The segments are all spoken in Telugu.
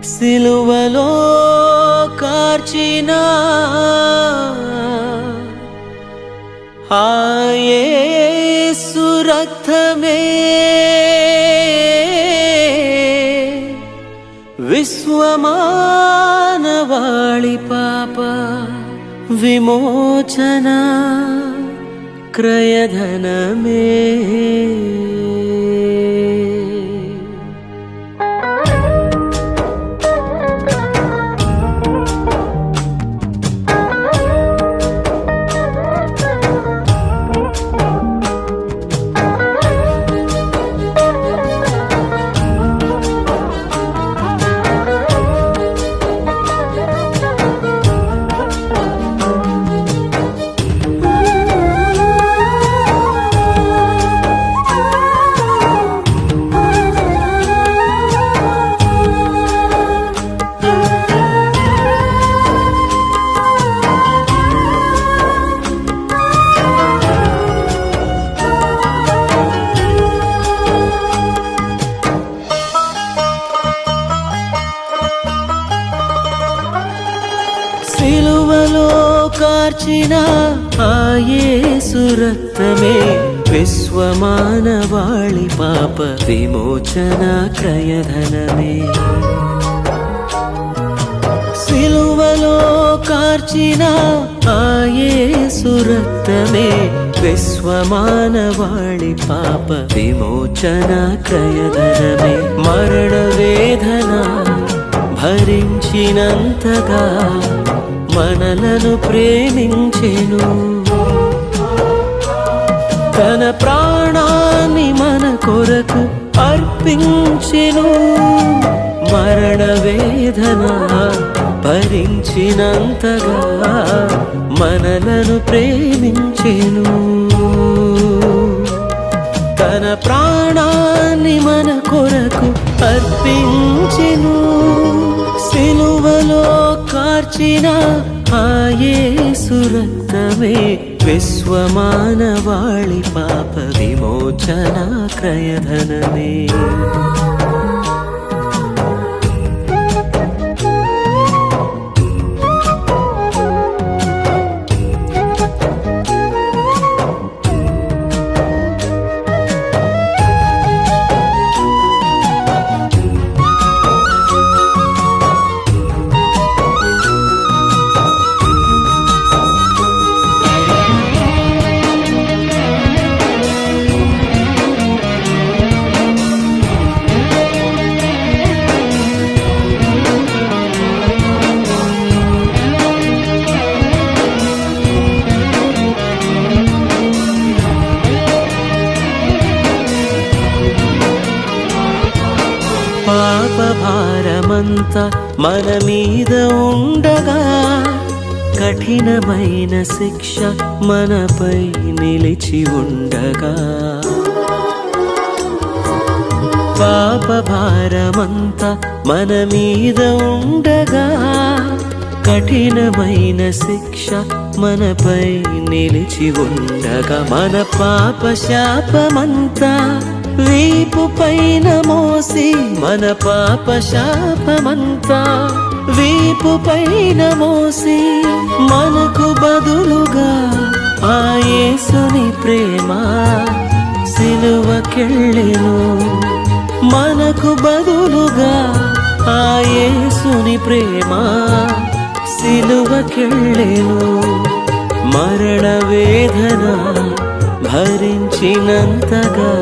సిలువలో కార్చిన ఆ యేసు రక్తమే విశ్వమానవాళి పాప విమోచన క్రయధనమే. సిలువలో కార్చిన ఆ యేసు రక్తమే విశ్వమానవాళి పాప విమోచన క్రయధనమే. సిలువలో కార్చిన ఆ యేసు రక్తమే విశ్వమానవాళి పాప విమోచన క్రయధనమే. మరణ వేదన భరించినంతగా మనలను ప్రేమించెను, తన ప్రాణాన్ని మన కొరకు అర్పించెను. మరణ వేదన భరించినంతగా మనలను ప్రేమించెను, తన ప్రాణాన్ని మన కొరకు అర్పించెను. సిలువలో కార్చిన ఆ యేసు రక్తమే విశ్వమానవాళి పాప విమోచన క్రయధనమే. పాప భారమంతా మన మీద ఉండగా కఠినమైన శిక్ష మనపై నిలిచి ఉండగా. పాప భారమంతా మన మీద ఉండగా కఠినమైన శిక్ష మనపై నిలిచి ఉండగా. మన పాప శాపమంతా వీపు పైన మోసి, మన పాప శాపమంతా వీపు పైన మోసి మనకు బదులుగా ఆ యేసుని ప్రేమ సిలువకెళ్ళెను. మనకు బదులుగా ఆ యేసుని ప్రేమ సిలువకెళ్ళెను. మరణ వేదన భరించినంతగా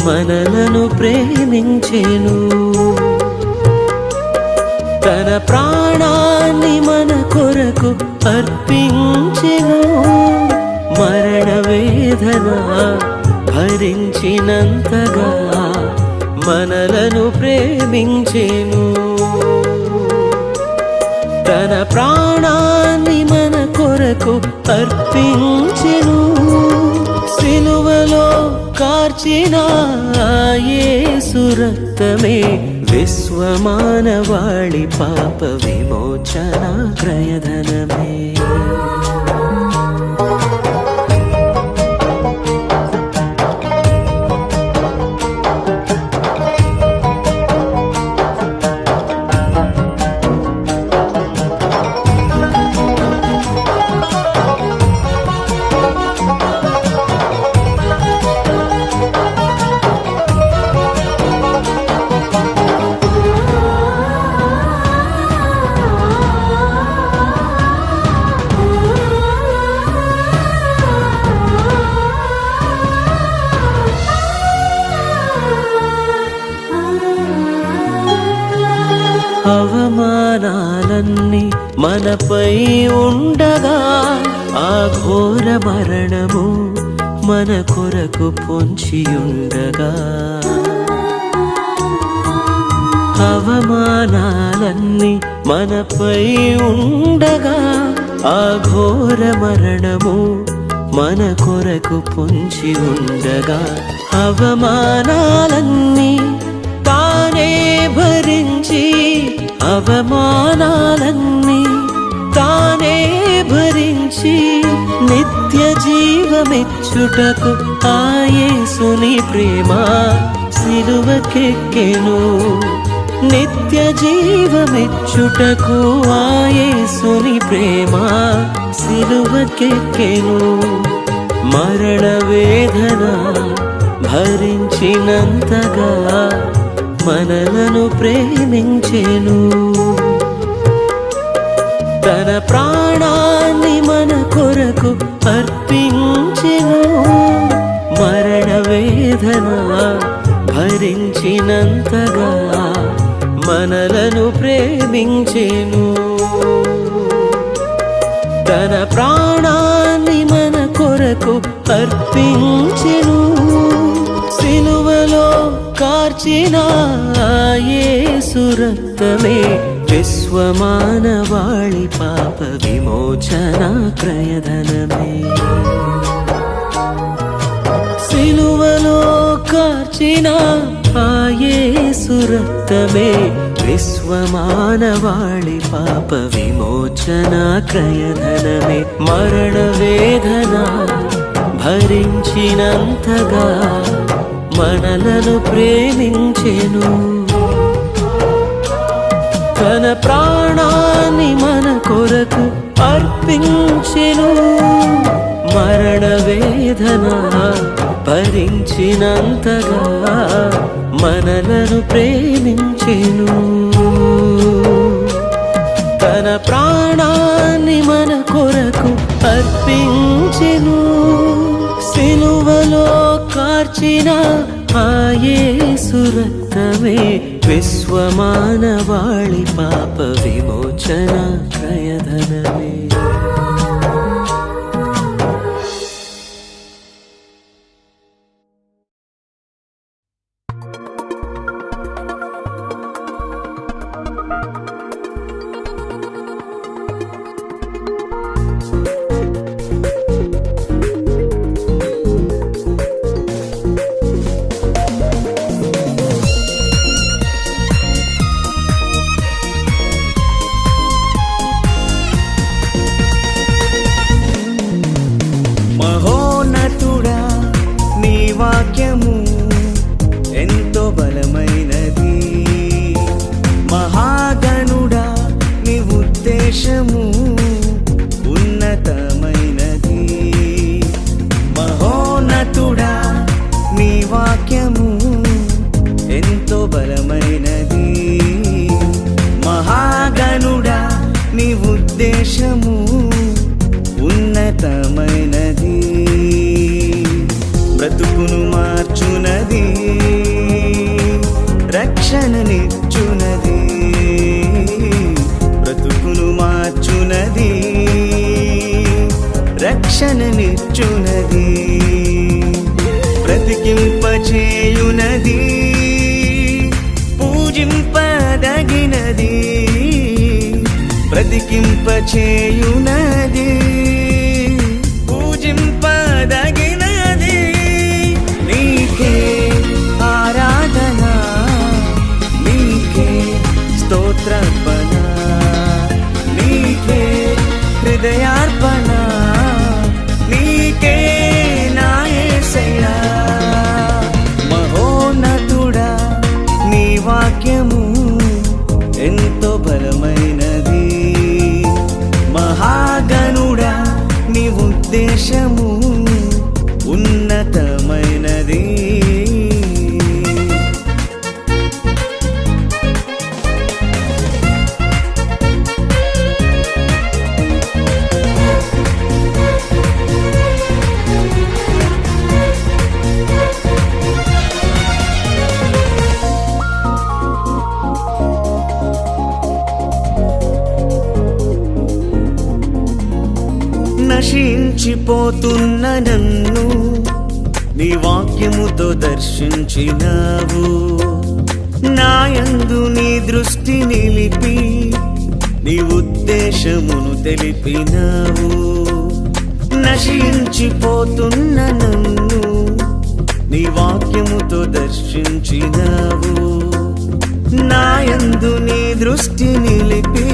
మనలను ప్రేమించెను, తన ప్రాణాన్ని మన కొరకు అర్పించెను. మరణ వేదన భరించినంతగా మనలను ప్రేమించెను, తన ప్రాణాన్ని మన కొరకు అర్పించెను. సిలువలో కార్చిన ఆ యేసు రక్తమే విశ్వమానవాళి పాప విమోచన క్రయధనమే. అవమానాలన్నీ మనపై ఉండగా ఆ ఘోర మరణము మన కొరకు పొంచియుండగా అవమానాలన్నీ మనపై ఉండగా ఆ ఘోర మరణము మన కొరకు పొంచి ఉండగా అవమానాలన్నీ తానే భరించి అవమానాలన్నీ తానే భరించి నిత్య జీవమిచ్చుటకు ఆ యేసుని ప్రేమ సిలువకెక్కెను నిత్య జీవమిచ్చుటకు ఆ యేసుని ప్రేమ సిలువకెక్కెను మరణ వేదన భరించినంతగా మనలను ప్రేమించెను తన ప్రాణాన్ని మన కొరకు అర్పించెను మరణ వేదన భరించినంతగా మనలను ప్రేమించెను తన ప్రాణాన్ని మన కొరకు అర్పించెను సిలువలో కార్చిన యేసు రక్తమే విశ్వమానవాళి పాప విమోచన క్రయధనమే సిలువలో కార్చిన యేసు రక్తమే విశ్వమానవాళి పాప విమోచన క్రయధనమే మరణ వేదన భరించినంతగా మనలను ప్రేమించెను తన ప్రాణాన్ని మన కొరకు అర్పించెను మరణ వేదన భరించినంతగా మనలను ప్రేమించెను తన ప్రాణాన్ని మన కొరకు అర్పించెను సిలువలో కార్చిన యేసు రక్తమే విశ్వమానవాళి పాప విమోచన క్రయధనమే వాక్యము ఎంతో బలమైనది మహాగణుడా నీ ఉద్దేశము ఉన్నతమైనది మహోన్నతుడా నీ వాక్యము ఎంతో బలమైనది మహాగణుడా నీ ఉద్దేశము ఉన్నతమైనది బ్రతుకును మార్చునది రక్షణనిచ్చునది బ్రతుకును మార్చునది రక్షణనిచ్చునది బ్రతికింపచేయునది పూజింపదగినది బ్రతికింపచేయునది పూజింపదగినది నీకే ఆరాధన నీకే స్తోత్రార్పణ నీకే హృదయార్పణ నీకే నా యేసయ్యా మహోన్నతుడా నీ వాక్యము ఎంతో బలమైనది మహాగణుడా నీ ఉద్దేశము ఉన్నతమైనది నశించిపోతున్న నన్ను నీ వాక్యముతో దర్శించినావు. నాయందు నీ దృష్టి నిలిపి నీ ఉద్దేశమును తెలిపినావు. నశించిపోతున్న నన్ను నీ వాక్యముతో దర్శించినావు. నాయందు నీ దృష్టి నిలిపి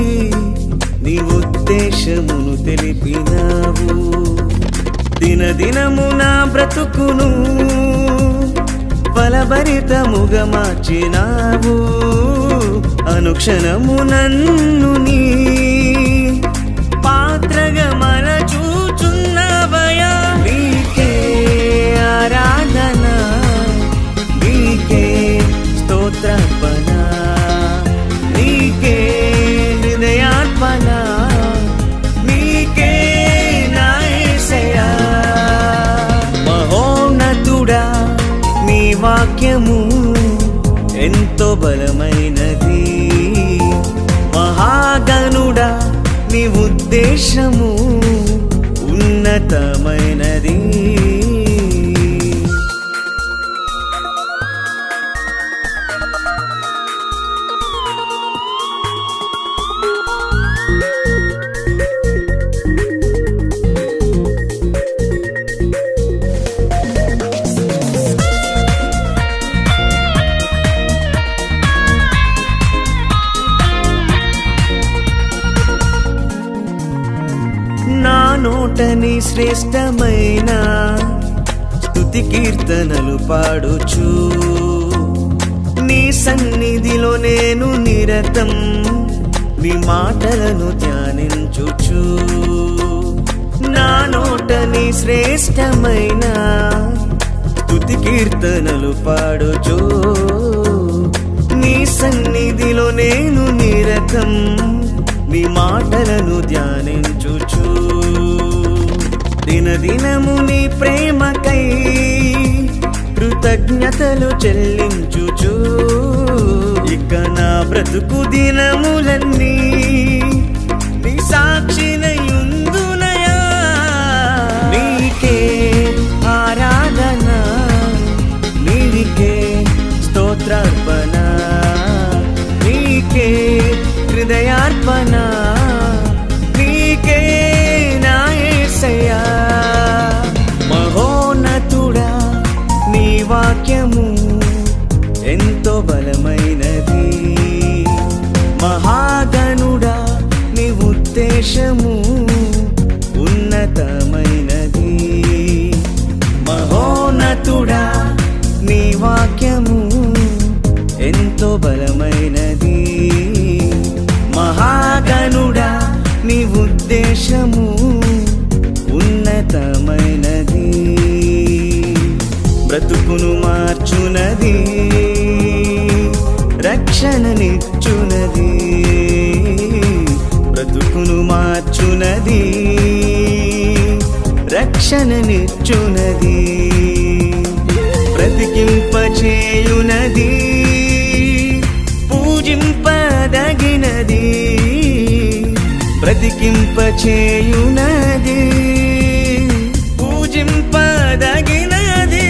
నీ ఉద్దేశమును తెలిపినావు. దినదినము నా బ్రతుకును ఫలభరితముగా మార్చినావు. అనుక్షణము నన్ను నీ పాత్రగా మలచూచున్నావయ్యా. నీకే ఆరాధన, నీకే స్తోత్రార్పణ, నీకే హృదయార్పణ, నీకే నా యేసయ్యా. మహోన్నతుడా నీ వాక్యము ఎంతో బలమైనది. మహాగణుడా నీ ఉద్దేశము ఉన్నతమైనది. నా నోటని శ్రేష్టమైన స్తుతి కీర్తనలు పాడుచు నీ సన్నిధిలో నేను నిరతం నీ మాటలను ధ్యానించుచు. నా నోటని శ్రేష్టమైన స్తుతి కీర్తనలు పాడుచు నీ సన్నిధిలో నేను నిరతం నీ మాటలను ధ్యానించుచు. దినదినము నీ ప్రేమకై కృతజ్ఞతలు చెల్లించుచు. ఇక నా బ్రతుకు దినములన్నీ నీ సాక్షినయుందునయా. నీకే ఆరాధన, నీకే స్తోత్రార్పణ, నీకే హృదయార్పణ, నీకే నా యేసయ్యా. మహోన్నతుడా నీ వాక్యము ఎంతో బలమైనది. మహాగణుడా నీ ఉద్దేశము ఉన్నతమైనది. మహోన్నతుడా నీ వాక్యము ఎంతో బలమైనది. మహాగణుడా నీ ఉద్దేశము ఉన్నతమైనది. బ్రతుకును మార్చునది, రక్షణనిచ్చునది. బ్రతుకును మార్చునది, రక్షణనిచ్చునది. బ్రతికింపచేయునది, పూజింపదగినది. బ్రతికింపచేయునది, పూజింపదగినది.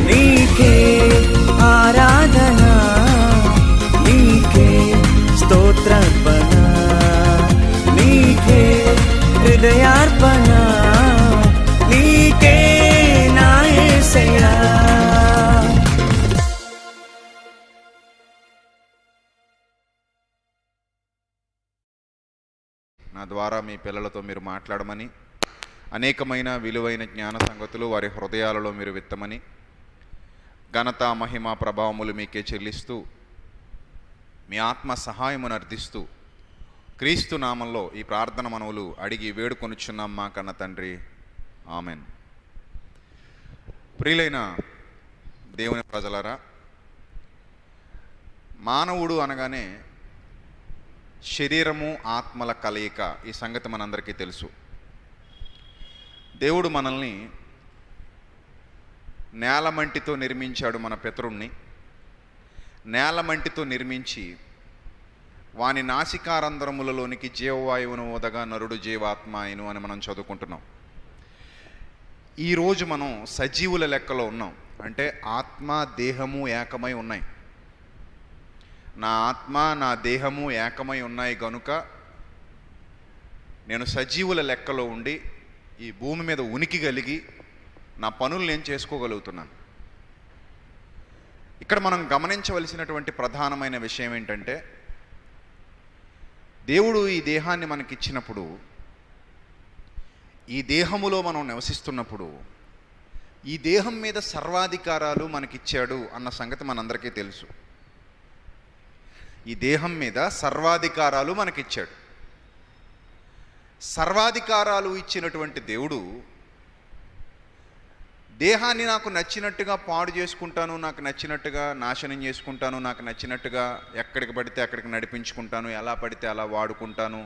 నీకే ఆరాధన, నీకే స్తోత్రార్పణ, నీకే హృదయార్పణ, నీకే నా యేసయ్యా. నా ద్వారా మీ పిల్లలతో మీరు మాట్లాడమని, అనేకమైన విలువైన జ్ఞాన సంగతులు వారి హృదయాలలో మీరు విత్తమని, ఘనత మహిమ ప్రభావములు మీకే చెల్లిస్తూ మీ ఆత్మ సహాయమును అర్థిస్తూ క్రీస్తు నామంలో ఈ ప్రార్థన మనవులు అడిగి వేడుకొనుచున్నాం మా కన్న తండ్రి, ఆమెన్. ప్రియులైన దేవుని ప్రజలారా, మానవుడు అనగానే శరీరము ఆత్మల కలయిక, ఈ సంగతి మనందరికీ తెలుసు. దేవుడు మనల్ని నేలమంటితో నిర్మించాడు. మన పితరుణ్ణి నేలమంటితో నిర్మించి వాని నాసికారంధ్రములలోనికి జీవవాయువును ఓదగా నరుడు జీవాత్మ అయిను అని మనం చదువుకుంటున్నాం. ఈరోజు మనం సజీవుల లెక్కలో ఉన్నాం. అంటే ఆత్మ దేహము ఏకమై ఉన్నాయి. నా ఆత్మ నా దేహము ఏకమై ఉన్నాయి గనుక నేను సజీవుల లెక్కలో ఉండి ఈ భూమి మీద ఉనికి కలిగి నా పనులు నేను చేసుకోగలుగుతున్నాను. ఇక్కడ మనం గమనించవలసినటువంటి ప్రధానమైన విషయం ఏంటంటే, దేవుడు ఈ దేహాన్ని మనకిచ్చినప్పుడు, ఈ దేహములో మనం నివసిస్తున్నప్పుడు ఈ దేహం మీద సర్వాధికారాలు మనకిచ్చాడు అన్న సంగతి మనందరికీ తెలుసు. ఈ దేహం మీద సర్వాధికారాలు మనకిచ్చాడు. సర్వాధికారాలు ఇచ్చినటువంటి దేవుడు దేహాన్ని నాకు నచ్చినట్టుగా పాడు చేసుకుంటాను, నాకు నచ్చినట్టుగా నాశనం చేసుకుంటాను, నాకు నచ్చినట్టుగా ఎక్కడికి పడితే అక్కడికి నడిపించుకుంటాను, ఎలా పడితే అలా వాడుకుంటాను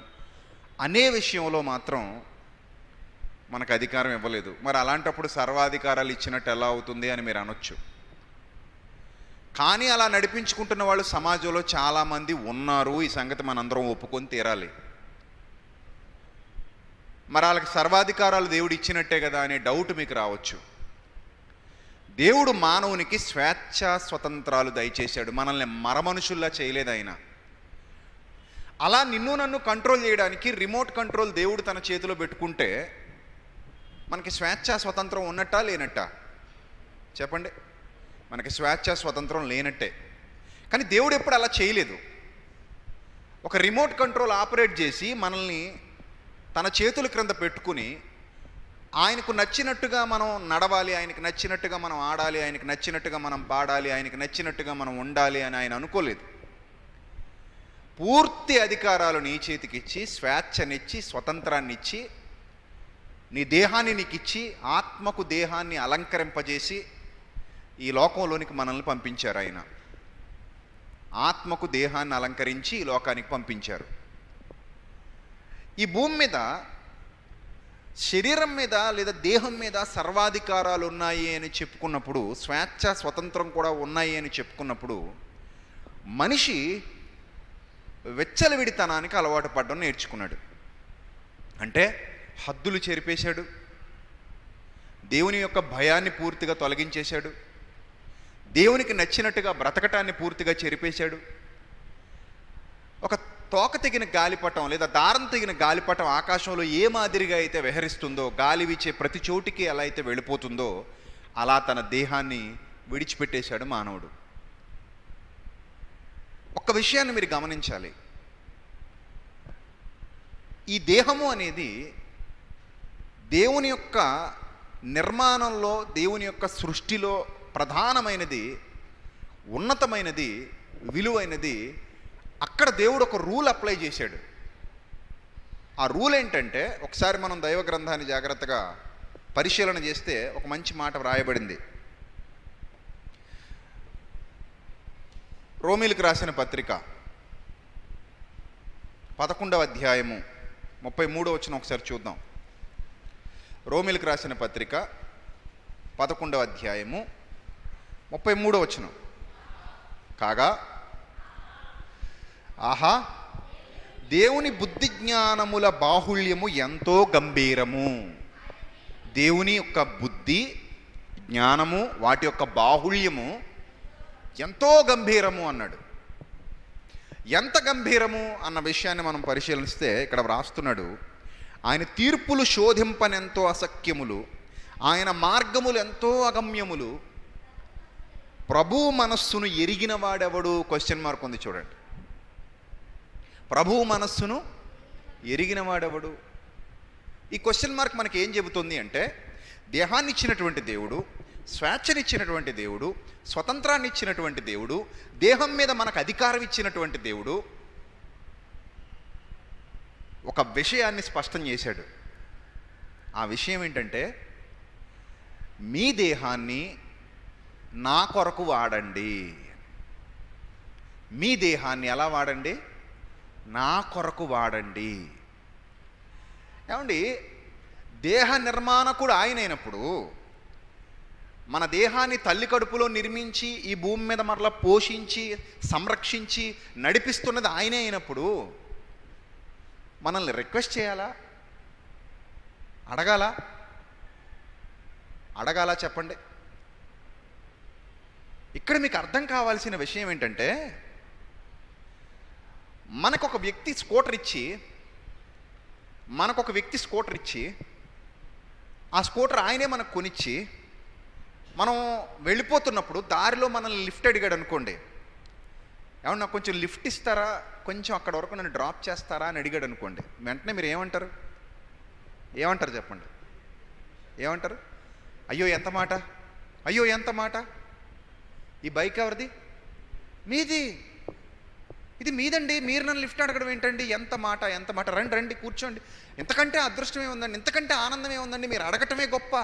అనే విషయంలో మాత్రం మనకు అధికారం ఇవ్వలేదు. మరి అలాంటప్పుడు సర్వాధికారాలు ఇచ్చినట్టు ఎలా అవుతుంది అని మీరు అనొచ్చు. కానీ అలా నడిపించుకుంటున్న వాళ్ళు సమాజంలో చాలామంది ఉన్నారు. ఈ సంగతి మనందరం ఒప్పుకొని తీరాలి. మరి వాళ్ళకి సర్వాధికారాలు దేవుడు ఇచ్చినట్టే కదా అనే డౌట్ మీకు రావచ్చు. దేవుడు మానవునికి స్వేచ్ఛ స్వతంత్రాలు దయచేశాడు. మనల్ని మరమనుషుల్లా చేయలేదు ఆయన. అలా నిన్ను నన్ను కంట్రోల్ చేయడానికి రిమోట్ కంట్రోల్ దేవుడు తన చేతిలో పెట్టుకుంటే మనకి స్వేచ్ఛ స్వతంత్రం ఉన్నట్టా లేనట్టా? చెప్పండి. మనకి స్వేచ్ఛ స్వతంత్రం లేనట్టే. కానీ దేవుడు ఎప్పుడు అలా చేయలేదు. ఒక రిమోట్ కంట్రోల్ ఆపరేట్ చేసి మనల్ని తన చేతుల క్రింద పెట్టుకుని ఆయనకు నచ్చినట్టుగా మనం నడవాలి, ఆయనకు నచ్చినట్టుగా మనం ఆడాలి, ఆయనకు నచ్చినట్టుగా మనం పాడాలి, ఆయనకు నచ్చినట్టుగా మనం ఉండాలి అని ఆయన అనుకోలేదు. పూర్తి అధికారాలు నీ చేతికిచ్చి, స్వేచ్ఛనిచ్చి, స్వతంత్రాన్ని ఇచ్చి, నీ దేహాన్ని నీకు ఇచ్చి, ఆత్మకు దేహాన్ని అలంకరింపజేసి ఈ లోకంలోనికి మనల్ని పంపించారు. ఆయన ఆత్మకు దేహాన్ని అలంకరించి ఈ లోకానికి పంపించారు. ఈ భూమి మీద శరీరం మీద లేదా దేహం మీద సర్వాధికారాలు ఉన్నాయి అని చెప్పుకున్నప్పుడు, స్వేచ్ఛ స్వతంత్రం కూడా ఉన్నాయి అని చెప్పుకున్నప్పుడు, మనిషి వెచ్చలవిడితనానికి అలవాటు పడడం నేర్చుకున్నాడు. అంటే హద్దులు చెరిపేశాడు, దేవుని యొక్క భయాన్ని పూర్తిగా తొలగించేశాడు, దేవునికి నచ్చినట్టుగా బ్రతకటాన్ని పూర్తిగా చెరిపేశాడు. ఒక తోక తెగిన గాలిపటం లేదా దారం తెగిన గాలిపటం ఆకాశంలో ఏ మాదిరిగా అయితే విహరిస్తుందో, గాలి వీచే ప్రతి చోటికి ఎలా అయితే వెళ్ళిపోతుందో, అలా తన దేహాన్ని విడిచిపెట్టేశాడు మానవుడు. ఒక్క విషయాన్ని మీరు గమనించాలి. ఈ దేహము అనేది దేవుని యొక్క నిర్మాణంలో, దేవుని యొక్క సృష్టిలో ప్రధానమైనది, ఉన్నతమైనది, విలువైనది. అక్కడ దేవుడు ఒక రూల్ అప్లై చేశాడు. ఆ రూల్ ఏంటంటే, ఒకసారి మనం దైవ గ్రంథాన్ని జాగ్రత్తగా పరిశీలన చేస్తే ఒక మంచి మాట వ్రాయబడింది. రోమీలకు రాసిన పత్రిక 11వ అధ్యాయము 33వ వచనం ఒకసారి చూద్దాం. రోమీలకు రాసిన పత్రిక 11వ అధ్యాయము 33వ వచనం. కాగా ఆహా, దేవుని బుద్ధి జ్ఞానముల బాహుళ్యము ఎంతో గంభీరము. దేవుని యొక్క బుద్ధి జ్ఞానము, వాటి యొక్క బాహుళ్యము ఎంతో గంభీరము అన్నాడు. ఎంత గంభీరము అన్న విషయాన్ని మనం పరిశీలిస్తే ఇక్కడ వ్రాస్తున్నాడు, ఆయన తీర్పులు శోధింపనెంతో అసఖ్యములు, ఆయన మార్గములు ఎంతో అగమ్యములు, ప్రభువు మనస్సును ఎరిగిన వాడెవడు? క్వశ్చన్ మార్క్ ఉంది చూడండి. ప్రభువు మనస్సును ఎరిగిన వాడెవడు? ఈ క్వశ్చన్ మార్క్ మనకి ఏం చెబుతుంది అంటే, దేహాన్ని ఇచ్చినటువంటి దేవుడు, స్వేచ్ఛనిచ్చినటువంటి దేవుడు, స్వతంత్రాన్ని ఇచ్చినటువంటి దేవుడు, దేహం మీద మనకు అధికారం ఇచ్చినటువంటి దేవుడు ఒక విషయాన్ని స్పష్టం చేశాడు. ఆ విషయం ఏంటంటే, మీ దేహాన్ని నా కొరకు వాడండి. మీ దేహాన్ని ఎలా వాడండి? నా కొరకు వాడండి. ఏమండి, దేహ నిర్మాణకుడు ఆయన అయినప్పుడు, మన దేహాన్ని తల్లి కడుపులో నిర్మించి ఈ భూమి మీద మరలా పోషించి సంరక్షించి నడిపిస్తున్నది ఆయనే అయినప్పుడు మనల్ని రిక్వెస్ట్ చేయాలా? అడగాల? అడగాలా చెప్పండి? ఇక్కడ మీకు అర్థం కావాల్సిన విషయం ఏంటంటే, మనకొక వ్యక్తి స్కూటర్ ఇచ్చి ఆ స్కూటర్ ఆయనే మనకు కొనిచ్చి మనం వెళ్ళిపోతున్నప్పుడు దారిలో మనల్ని లిఫ్ట్ అడిగాడు అనుకోండి, ఏమన్నా నాకు కొంచెం లిఫ్ట్ ఇస్తారా, కొంచెం అక్కడ వరకు నన్ను డ్రాప్ చేస్తారా అని అడిగాడు అనుకోండి, వెంటనే మీరు ఏమంటారు చెప్పండి? ఏమంటారు? అయ్యో ఎంత మాట, ఈ బైక్ ఎవరిది? మీది. ఇది మీదండి, మీరు నన్ను లిఫ్ట్ అడగడం ఏంటండి? ఎంత మాట, రండి కూర్చోండి. ఎంతకంటే అదృష్టం ఏముందండి, ఎంతకంటే ఆనందం ఏముందండి? మీరు అడగటమే గొప్ప.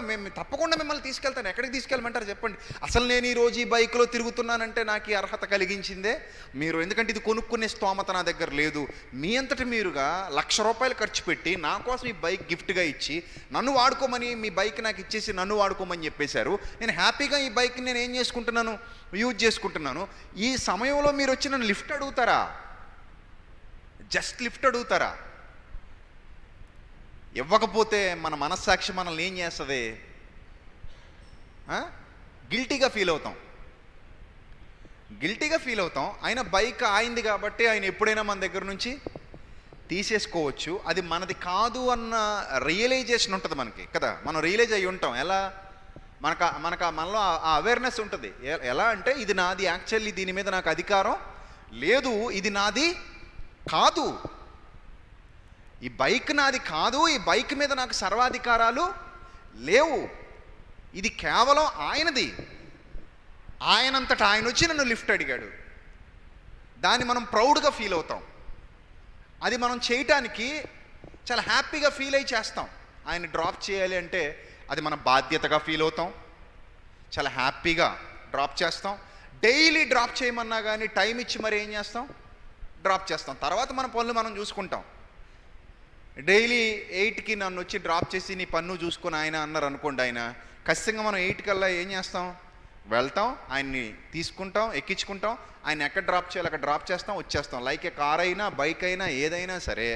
మేము తప్పకుండా మిమ్మల్ని తీసుకెళ్తాను. ఎక్కడికి తీసుకెళ్ళమంటారు చెప్పండి? అసలు నేను ఈరోజు ఈ బైక్లో తిరుగుతున్నానంటే నాకు ఈ అర్హత కలిగించిందే మీరు. ఎందుకంటే ఇది కొనుక్కునే స్తోమత నా దగ్గర లేదు. మీ అంతటి మీరుగా ₹1,00,000 ఖర్చు పెట్టి నా కోసం ఈ బైక్ గిఫ్ట్గా ఇచ్చి నన్ను వాడుకోమని, మీ బైక్ నాకు ఇచ్చేసి నన్ను వాడుకోమని చెప్పేశారు. నేను హ్యాపీగా ఈ బైక్ని నేను ఏం చేసుకుంటున్నాను, యూజ్ చేసుకుంటున్నాను. ఈ సమయంలో మీరు వచ్చి నన్ను లిఫ్ట్ అడుగుతారా? జస్ట్ లిఫ్ట్ అడుగుతారా? ఇవ్వకపోతే మన మనస్సాక్షి మనల్ని ఏం చేస్తుంది? గిల్టీగా ఫీల్ అవుతాం. ఆయన బైక్ ఆయింది కాబట్టి ఆయన ఎప్పుడైనా మన దగ్గర నుంచి తీసేసుకోవచ్చు. అది మనది కాదు అన్న రియలైజేషన్ ఉంటుంది మనకి కదా. మనం రియలైజ్ అయ్యి ఉంటాం. ఎలా? మనలో ఆ అవేర్నెస్ ఉంటుంది. ఎలా అంటే, ఇది నాది, యాక్చువల్లీ దీని మీద నాకు అధికారం లేదు, ఇది నాది కాదు, ఈ బైక్ నాది కాదు, ఈ బైక్ మీద నాకు సర్వాధికారాలు లేవు, ఇది కేవలం ఆయనది. ఆయనంతటా ఆయన వచ్చి నన్ను లిఫ్ట్ అడిగాడు. దాన్ని మనం ప్రౌడ్గా ఫీల్ అవుతాం. అది మనం చేయటానికి చాలా హ్యాపీగా ఫీల్ అయ్యి చేస్తాం. ఆయన డ్రాప్ చేయాలి అంటే అది మన బాధ్యతగా ఫీల్ అవుతాం. చాలా హ్యాపీగా డ్రాప్ చేస్తాం. డైలీ డ్రాప్ చేయమన్నా కానీ టైం ఇచ్చి మరి ఏం చేస్తాం? డ్రాప్ చేస్తాం. తర్వాత మన పనులు మనం చూసుకుంటాం. డైలీ 8కి నన్ను వచ్చి డ్రాప్ చేసి నీ పన్ను చూసుకొని ఆయన అన్నారు అనుకోండి, ఆయన ఖచ్చితంగా మనం 8 కల్లా ఏం చేస్తాం? వెళ్తాం, ఆయన్ని తీసుకుంటాం, ఎక్కించుకుంటాం, ఆయన ఎక్కడ డ్రాప్ చేయాలి అక్కడ డ్రాప్ చేస్తాం, వచ్చేస్తాం. లైక్ ఏ కార్ అయినా బైక్ అయినా ఏదైనా సరే.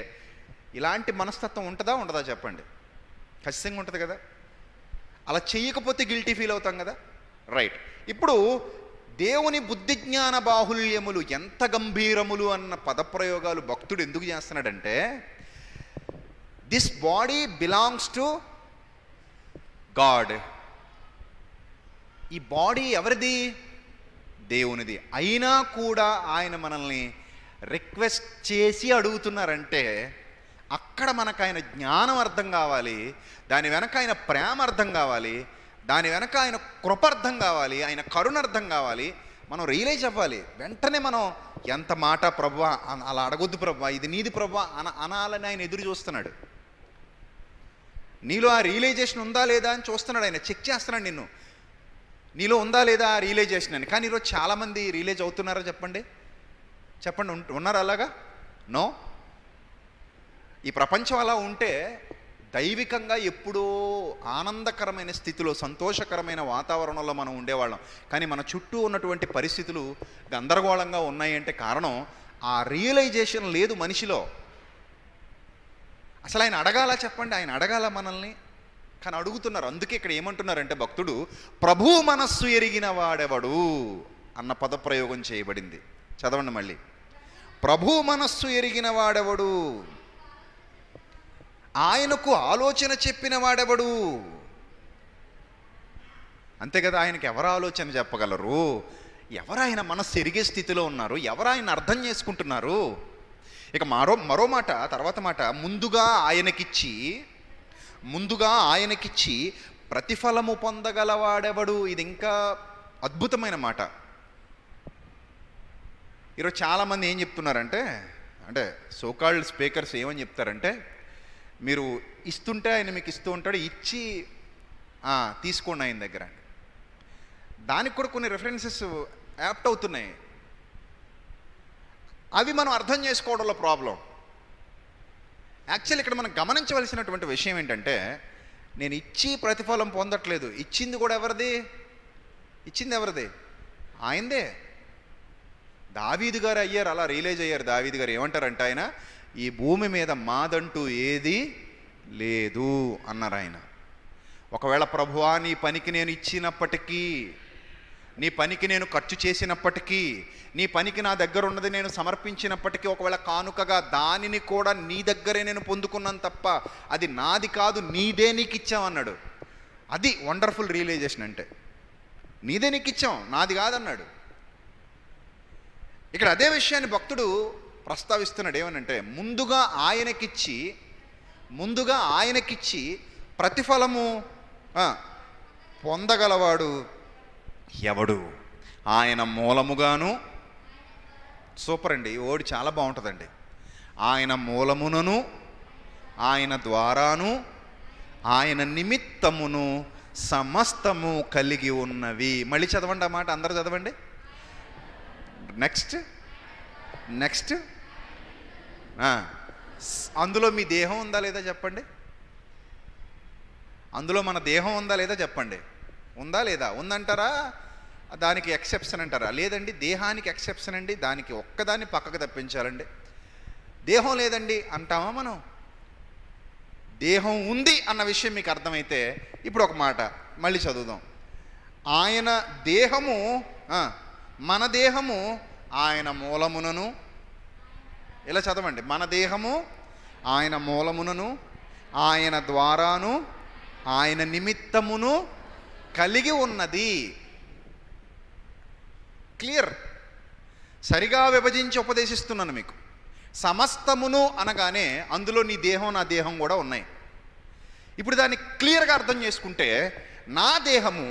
ఇలాంటి మనస్తత్వం ఉండదా చెప్పండి? ఖచ్చితంగా ఉంటుంది కదా. అలా చేయకపోతే గిల్టీ ఫీల్ అవుతాం కదా. రైట్. ఇప్పుడు దేవుని బుద్ధి జ్ఞాన బాహుల్యములు ఎంత గంభీరములు అన్న పదప్రయోగాలు భక్తుడు ఎందుకు చేస్తున్నాడంటే, this body belongs to God. ఈ బాడీ ఎవరిది? దేవునిది. అయినా కూడా ఆయన మనల్ని రిక్వెస్ట్ చేసి అడుగుతున్నారంటే అక్కడ మనకు ఆయన జ్ఞానం అర్థం కావాలి, దాని వెనక ఆయన ప్రేమ అర్థం కావాలి, దాని వెనక ఆయన కృప అర్థం కావాలి, ఆయన కరుణ అర్థం కావాలి. మనం రియలైజ్ అవ్వాలి. వెంటనే మనం ఎంత మాట ప్రభువా, అలా అడగొద్దు ప్రభువా, ఇది నీది ప్రభువా అనాలని ఆయన ఎదురు చూస్తున్నాడు. నీలో ఆ రియలైజేషన్ ఉందా లేదా అని చూస్తున్నాడు ఆయన. చెక్ చేస్తున్నాడు నిన్ను, నీలో ఉందా లేదా ఆ రియలైజేషన్ అని. కానీ ఈరోజు చాలామంది రియలైజ్ అవుతున్నారా చెప్పండి? ఉన్నారా అలాగా? నో. ఈ ప్రపంచం అలా ఉంటే దైవికంగా ఎప్పుడో ఆనందకరమైన స్థితిలో, సంతోషకరమైన వాతావరణంలో మనం ఉండేవాళ్ళం. కానీ మన చుట్టూ ఉన్నటువంటి పరిస్థితులు గందరగోళంగా ఉన్నాయి అంటే కారణం ఆ రియలైజేషన్ లేదు మనిషిలో. అసలు ఆయన అడగాలా చెప్పండి? ఆయన అడగాల మనల్ని, కానీ అడుగుతున్నారు. అందుకే ఇక్కడ ఏమంటున్నారంటే భక్తుడు, ప్రభు మనస్సు ఎరిగిన వాడెవడు అన్న పదప్రయోగం చేయబడింది. చదవండి మళ్ళీ. ప్రభు మనస్సు ఎరిగిన వాడెవడు, ఆయనకు ఆలోచన చెప్పిన వాడెవడు. అంతే కదా. ఆయనకి ఎవరు ఆలోచన చెప్పగలరు? ఎవరు ఆయన మనస్సు ఎరిగే స్థితిలో ఉన్నారు? ఎవరు ఆయన అర్థం చేసుకుంటున్నారు? ఇక మరో మాట, తర్వాత మాట, ముందుగా ఆయనకిచ్చి ప్రతిఫలము పొందగలవాడెవడు. ఇది ఇంకా అద్భుతమైన మాట. ఈరోజు చాలామంది ఏం చెప్తున్నారంటే, అంటే సోకాల్డ్ స్పీకర్స్ ఏమని చెప్తారంటే, మీరు ఇస్తుంటే ఆయన మీకు ఇస్తూ ఉంటాడు, ఇచ్చి తీసుకోండి ఆయన దగ్గర. దానికి కూడా కొన్ని రెఫరెన్సెస్ యాప్ట్ అవుతున్నాయి. అవి మనం అర్థం చేసుకోవడంలో ప్రాబ్లం. యాక్చువల్ ఇక్కడ మనం గమనించవలసినటువంటి విషయం ఏంటంటే, నేను ఇచ్చి ప్రతిఫలం పొందట్లేదు. ఇచ్చింది కూడా ఎవరిది? ఆయనదే. దావీదు గారు అయ్యారు, అలా రియలైజ్ అయ్యారు. దావీదు గారు ఏమంటారంటే, ఆయన ఈ భూమి మీద మాదంటూ ఏది లేదు అన్నారు ఆయన. ఒకవేళ ప్రభువా నీ పనికి నేను ఇచ్చినప్పటికీ, నీ పనికి నేను ఖర్చు చేసినప్పటికీ, నీ పనికి నా దగ్గర ఉన్నది నేను సమర్పించినప్పటికీ, ఒకవేళ కానుకగా దానిని కూడా నీ దగ్గరే నేను పొందుకున్నాను తప్ప అది నాది కాదు, నీదే నీకు ఇచ్చామన్నాడు. అది వండర్ఫుల్ రియలైజేషన్ అంటే. నీదే నీకు ఇచ్చాం, నాది కాదన్నాడు. ఇక్కడ అదే విషయాన్ని భక్తుడు ప్రస్తావిస్తున్నాడు. ఏమనంటే ముందుగా ఆయనకిచ్చి ప్రతిఫలము పొందగలవాడు ఎవడు? ఆయన మూలముగాను. సూపర్ అండి, ఓడి చాలా బాగుంటుందండి. ఆయన మూలమునను, ఆయన ద్వారాను, ఆయన నిమిత్తమును సమస్తము కలిగి ఉన్నవి. మళ్ళీ చదవండి ఆ మాట, అందరూ చదవండి. నెక్స్ట్ అందులో మీ దేహం ఉందా లేదా చెప్పండి. అందులో మన దేహం ఉందా లేదా చెప్పండి. ఉందా లేదా? ఉందంటారా? దానికి ఎక్సెప్షన్ అంటారా? లేదండి, దేహానికి ఎక్సెప్షన్ అండి, దానికి ఒక్కదాన్ని పక్కకు తప్పించాలండి. దేహం లేదండి అంటామా మనం? దేహం ఉంది అన్న విషయం మీకు అర్థమైతే ఇప్పుడు ఒక మాట మళ్ళీ చదువుదాం. ఆయన దేహము, మన దేహము ఆయన మూలమునను, ఇలా చదవండి, మన దేహము ఆయన మూలమునను, ఆయన ద్వారాను, ఆయన నిమిత్తమును కలిగి ఉన్నది. క్లియర్. సరిగా విభజించి ఉపదేశిస్తున్నాను మీకు. సమస్తమును అనగానే అందులో నీ దేహం నా దేహం కూడా ఉన్నాయి. ఇప్పుడు దాన్ని క్లియర్గా అర్థం చేసుకుంటే నా దేహము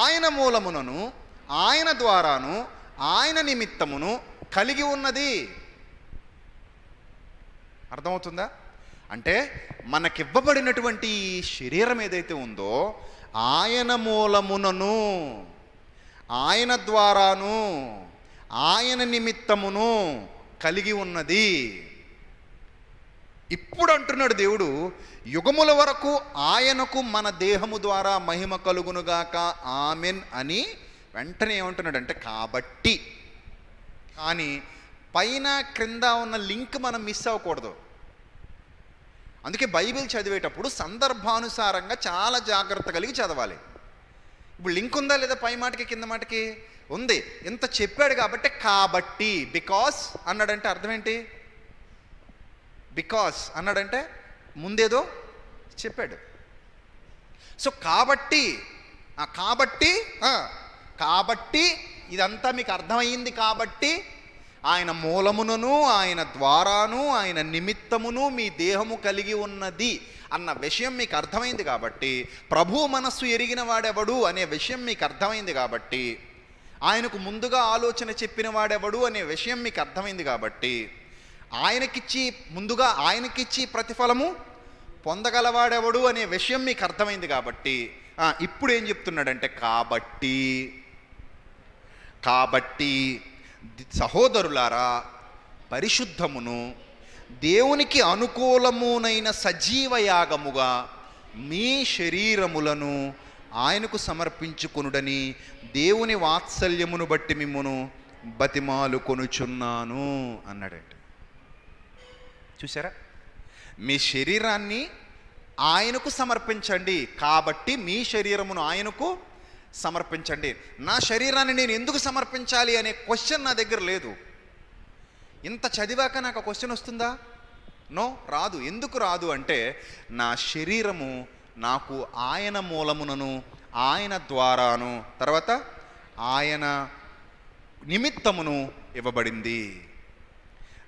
ఆయన మూలమునను, ఆయన ద్వారాను, ఆయన నిమిత్తమును కలిగి ఉన్నది. అర్థమవుతుందా? అంటే మనకివ్వబడినటువంటి శరీరం ఏదైతే ఉందో ఆయన మూలమునను, ఆయన ద్వారాను, ఆయన నిమిత్తమును కలిగి ఉన్నది. ఇప్పుడు అంటున్నాడు దేవుడు, యుగముల వరకు ఆయనకు మన దేహము ద్వారా మహిమ కలుగునుగాక, ఆమెన్ అని. వెంటనే ఏమంటున్నాడు అంటే కాబట్టి. కానీ పైన క్రింద ఉన్న లింక్ మనం మిస్ అవ్వకూడదు. అందుకే బైబిల్ చదివేటప్పుడు సందర్భానుసారంగా చాలా జాగ్రత్త కలిగి చదవాలి. ఇప్పుడు లింక్ ఉందా లేదా? పై మాటకి కింద మాటకి ఉంది. ఇంత చెప్పాడు కాబట్టి బికాస్ అన్నాడంటే అర్థం ఏంటి? బికాస్ అన్నాడంటే ముందేదో చెప్పాడు. సో కాబట్టి ఇదంతా మీకు అర్థమయ్యింది. కాబట్టి ఆయన మూలమునను, ఆయన ద్వారాను, ఆయన నిమిత్తమును మీ దేహము కలిగి ఉన్నది అన్న విషయం మీకు అర్థమైంది. కాబట్టి ప్రభు మనస్సు ఎరిగిన వాడెవడు అనే విషయం మీకు అర్థమైంది. కాబట్టి ఆయనకు ముందుగా ఆలోచన చెప్పిన వాడెవడు అనే విషయం మీకు అర్థమైంది. కాబట్టి ముందుగా ఆయనకిచ్చి ప్రతిఫలము పొందగలవాడెవడు అనే విషయం మీకు అర్థమైంది. కాబట్టి ఇప్పుడు ఏం చెప్తున్నాడంటే కాబట్టి సహోదరులారా, పరిశుద్ధమును దేవునికి అనుకూలమునైన సజీవ యాగముగా మీ శరీరములను ఆయనకు సమర్పించుకొనుడని దేవుని వాత్సల్యమును బట్టి మిమ్మును బతిమాలు కొనుచున్నాను అన్నాడండి. చూసారా? మీ శరీరాన్ని ఆయనకు సమర్పించండి. కాబట్టి మీ శరీరమును ఆయనకు సమర్పించండి. నా శరీరాన్ని నేను ఎందుకు సమర్పించాలి అనే క్వశ్చన్ నా దగ్గర లేదు. ఇంత చదివాక నాకు ఆ క్వశ్చన్ వస్తుందా? నో, రాదు. ఎందుకు రాదు అంటే నా శరీరము నాకు ఆయన మూలమునను, ఆయన ద్వారాను, తర్వాత ఆయన నిమిత్తమును ఇవ్వబడింది.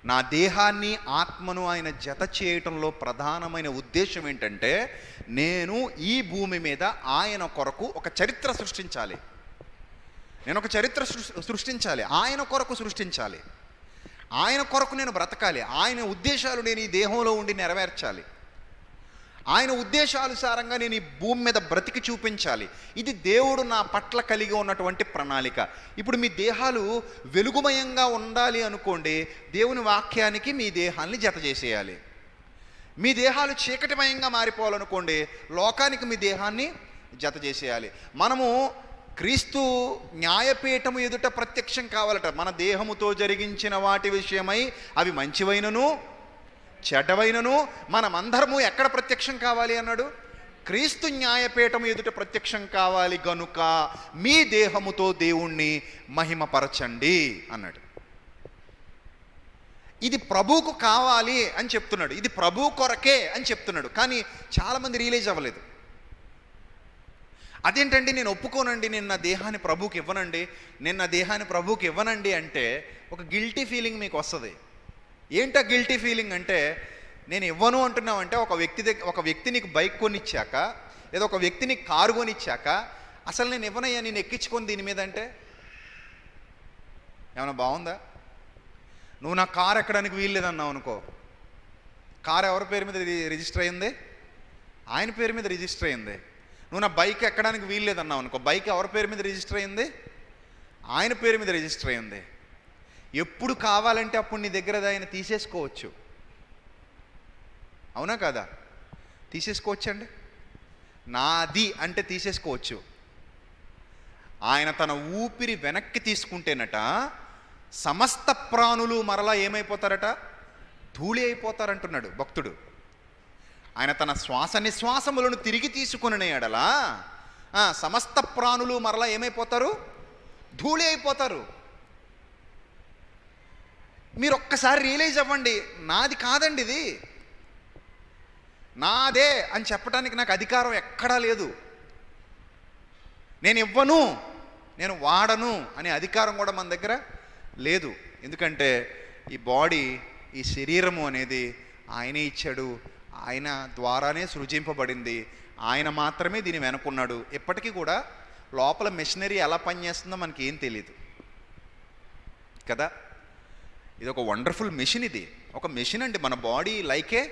నా దేహాన్ని, ఆత్మను ఆయన జత చేయటంలో ప్రధానమైన ఉద్దేశం ఏంటంటే నేను ఈ భూమి మీద ఆయన కొరకు ఒక చరిత్ర సృష్టించాలి. నేను ఒక చరిత్ర సృష్టించాలి, ఆయన కొరకు సృష్టించాలి, ఆయన కొరకు నేను బ్రతకాలి. ఆయన ఉద్దేశాలు నేను ఈ దేహంలో ఉండి నెరవేర్చాలి. ఆయన ఉద్దేశానుసారంగా నేను ఈ భూమి మీద బ్రతికి చూపించాలి. ఇది దేవుడు నా పట్ల కలిగి ఉన్నటువంటి ప్రణాళిక. ఇప్పుడు మీ దేహాలు వెలుగుమయంగా ఉండాలి అనుకోండి, దేవుని వాక్యానికి మీ దేహాన్ని జత చేసేయాలి. మీ దేహాలు చీకటిమయంగా మారిపోవాలనుకోండి, లోకానికి మీ దేహాన్ని జత చేసేయాలి. మనము క్రీస్తు న్యాయపీఠము ఎదుట ప్రత్యక్షం కావాలట. మన దేహముతో జరిగించిన వాటి విషయమై అవి మంచివైనను చెడ్డవైనను మనమందరము ఎక్కడ ప్రత్యక్షం కావాలి అన్నాడు? క్రీస్తు న్యాయపీఠం ఎదుట ప్రత్యక్షం కావాలి గనుక మీ దేహముతో దేవుణ్ణి మహిమపరచండి అన్నాడు. ఇది ప్రభువుకు కావాలి అని చెప్తున్నాడు, ఇది ప్రభువు కొరకే అని చెప్తున్నాడు. కానీ చాలామంది రియలైజ్ అవ్వలేదు. అదేంటండి నేను ఒప్పుకోనండి, నేను నా దేహాన్ని ప్రభువుకి ఇవ్వనండి, నేను నా దేహాన్ని ప్రభువుకి ఇవ్వనండి అంటే ఒక గిల్టీ ఫీలింగ్ మీకు వస్తుంది. ఏంటా గిల్టీ ఫీలింగ్ అంటే, నేను ఇవ్వను అంటున్నావంటే ఒక వ్యక్తి నీకు బైక్ కొనిచ్చాక లేదా ఒక వ్యక్తి నీకు కారు కొనిచ్చాక అసలు నేను ఇవ్వనయ్యా నేను ఎక్కించుకొని దీని మీద అంటే ఏమైనా బాగుందా? నువ్వు నా కారు ఎక్కడానికి వీల్లేదన్నావు అనుకో, కారు ఎవరి పేరు మీద రిజిస్టర్ అయింది? ఆయన పేరు మీద రిజిస్టర్ అయింది. నువ్వు నా బైక్ ఎక్కడానికి వీల్లేదన్నావు అనుకో, బైక్ ఎవరి పేరు మీద రిజిస్టర్ అయింది? ఆయన పేరు మీద రిజిస్టర్ అయింది. ఎప్పుడు కావాలంటే అప్పుడు నీ దగ్గర ఆయన తీసేసుకోవచ్చు. అవునా కదా? తీసేసుకోవచ్చండి. నాది అంటే తీసేసుకోవచ్చు. ఆయన తన ఊపిరి వెనక్కి తీసుకుంటేనట సమస్త ప్రాణులు మరలా ఏమైపోతారట? ధూళి అయిపోతారంటున్నాడు భక్తుడు. ఆయన తన శ్వాస నిశ్వాసములను తిరిగి తీసుకునే ఎడలా సమస్త ప్రాణులు మరలా ఏమైపోతారు? ధూళి అయిపోతారు. మీరు ఒక్కసారి రియలైజ్ అవ్వండి, నాది కాదండి ఇది, నాదే అని చెప్పడానికి నాకు అధికారం ఎక్కడా లేదు. నేను ఇవ్వను, నేను వాడను అనే అధికారం కూడా మన దగ్గర లేదు. ఎందుకంటే ఈ బాడీ, ఈ శరీరము అనేది ఆయనే ఇచ్చాడు, ఆయన ద్వారానే సృజింపబడింది, ఆయన మాత్రమే దీన్ని వెనుకున్నాడు. ఎప్పటికీ కూడా లోపల మెషినరీ ఎలా పనిచేస్తుందో మనకి ఏం తెలియదు కదా. ఇది ఒక వండర్ఫుల్ మెషిన్. ఇది ఒక మెషిన్ అండి. మన బాడీ లైక్ ఏ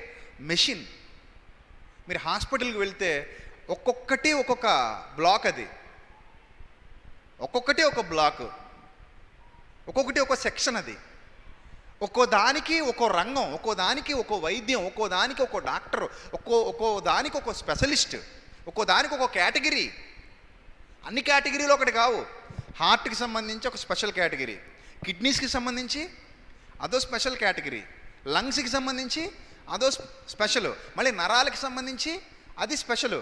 మెషిన్. మీరు హాస్పిటల్కి వెళ్తే ఒక్కొక్కటి ఒక్కొక్క బ్లాక్, అది ఒక్కొక్కటి ఒక బ్లాక్, ఒక్కొక్కటి ఒక సెక్షన్. అది ఒక్కో దానికి ఒక్కో రంగం, ఒక్కో దానికి ఒక్కో వైద్యం, ఒక్కో దానికి ఒక్కో డాక్టర్, ఒక్కో దానికి ఒక్కో స్పెషలిస్ట్, ఒక్కో దానికి ఒక్కో కేటగిరీ. అన్ని కేటగిరీలు ఒకటి కావు. హార్ట్కి సంబంధించి ఒక స్పెషల్ కేటగిరీ, కిడ్నీస్కి సంబంధించి అదో స్పెషల్ కేటగిరీ, లంగ్స్కి సంబంధించి అదో స్పెషల్, మళ్ళీ నరాలకి సంబంధించి అది స్పెషల్,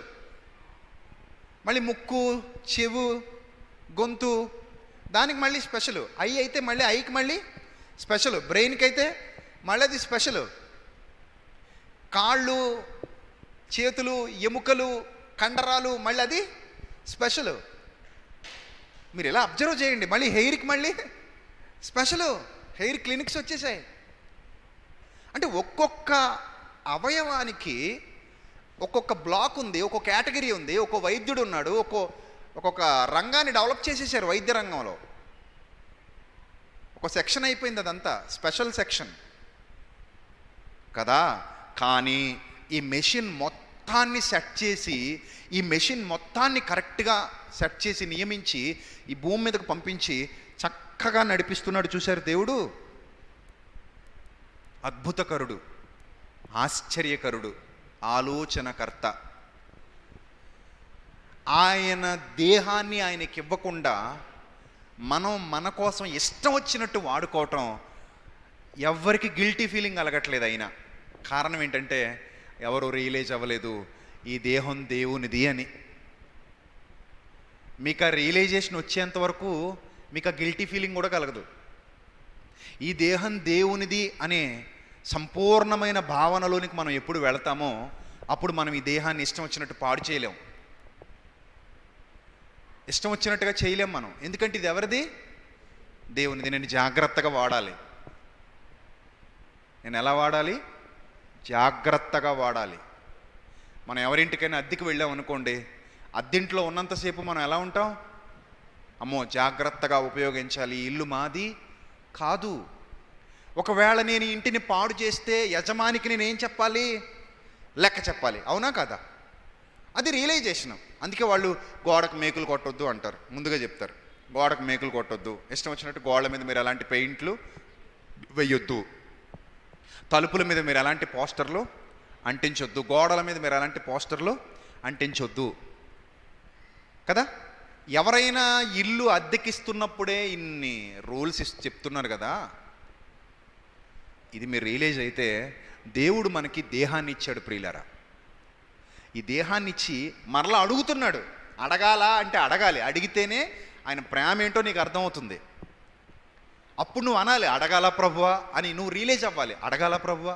మళ్ళీ ముక్కు, చెవు, గొంతు దానికి మళ్ళీ స్పెషల్, ఐ అయితే మళ్ళీ ఐకి మళ్ళీ స్పెషల్, బ్రెయిన్కి అయితే మళ్ళీ అది స్పెషల్, కాళ్ళు, చేతులు, ఎముకలు, కండరాలు మళ్ళీ అది స్పెషల్. మీరు ఎలా అబ్జర్వ్ చేయండి. మళ్ళీ హెయిర్కి మళ్ళీ స్పెషల్, హెయిర్ క్లినిక్స్ వచ్చేసాయి. అంటే ఒక్కొక్క అవయవానికి ఒక్కొక్క బ్లాక్ ఉంది, ఒక్కొక్క కేటగిరీ ఉంది, ఒక్కో వైద్యుడు ఉన్నాడు, ఒక్కొక్క రంగాన్ని డెవలప్ చేసేసారు వైద్య రంగంలో. ఒక సెక్షన్ అయిపోయింది, అదంతా స్పెషల్ సెక్షన్ కదా. కానీ ఈ మెషిన్ మొత్తాన్ని సెట్ చేసి, ఈ మెషిన్ మొత్తాన్ని కరెక్ట్గా సెట్ చేసి నియమించి ఈ భూమి మీదకు పంపించి చక్కగా నడిపిస్తున్నాడు. చూశారు దేవుడు? అద్భుతకరుడు, ఆశ్చర్యకరుడు, ఆలోచనకర్త. ఆయన దేహాన్ని ఆయనకి ఇవ్వకుండా మనం మన కోసం ఇష్టం వచ్చినట్టు వాడుకోవటం ఎవరికి గిల్టీ ఫీలింగ్ కలగట్లేదు. అయినా కారణం ఏంటంటే ఎవరు రియలైజ్ అవ్వలేదు ఈ దేహం దేవునిది అని. మీకు ఆ రియలైజేషన్ వచ్చేంత వరకు మీకు ఆ గిల్టీ ఫీలింగ్ కూడా కలగదు. ఈ దేహం దేవునిది అనే సంపూర్ణమైన భావనలోనికి మనం ఎప్పుడు వెళతామో అప్పుడు మనం ఈ దేహాన్ని ఇష్టం వచ్చినట్టు పాడు చేయలేం, ఇష్టం వచ్చినట్టుగా చేయలేం మనం. ఎందుకంటే ఇది ఎవరిది? దేవునిది. నేను జాగ్రత్తగా వాడాలి. నేను ఎలా వాడాలి? జాగ్రత్తగా వాడాలి. మనం ఎవరింటికైనా అద్దెకి వెళ్ళాం అనుకోండి, అద్దెంట్లో ఉన్నంతసేపు మనం ఎలా ఉంటాం? అమ్మో జాగ్రత్తగా ఉపయోగించాలి, ఇల్లు మాది కాదు. ఒకవేళ నేను ఇంటిని పాడు చేస్తే యజమానికి నేనేం చెప్పాలి? లెక్క చెప్పాలి. అవునా కదా? అది రియలైజేషన్. అందుకే వాళ్ళు గోడకు మేకులు కొట్టొద్దు అంటారు, ముందుగా చెప్తారు. గోడకు మేకులు కొట్టొద్దు, ఇష్టం వచ్చినట్టు గోడల మీద మీరు ఎలాంటి పెయింట్లు వేయొద్దు, తలుపుల మీద మీరు ఎలాంటి పోస్టర్లు అంటించొద్దు, గోడల మీద మీరు ఎలాంటి పోస్టర్లు అంటించొద్దు కదా. ఎవరైనా ఇల్లు అద్దెకిస్తున్నప్పుడే ఇన్ని రూల్స్ చెప్తున్నారు కదా. ఇది మీరు రియలైజ్ అయితే దేవుడు మనకి దేహాన్ని ఇచ్చాడు ప్రియులారా. ఈ దేహాన్ని ఇచ్చి మరలా అడుగుతున్నాడు. అడగాల అంటే అడగాలి, అడిగితేనే ఆయన ప్రేమ ఏంటో నీకు అర్థమవుతుంది. అప్పుడు నువ్వు అనాలి అడగాల ప్రభువా అని, నువ్వు రియలైజ్ అవ్వాలి. అడగాల ప్రభువా,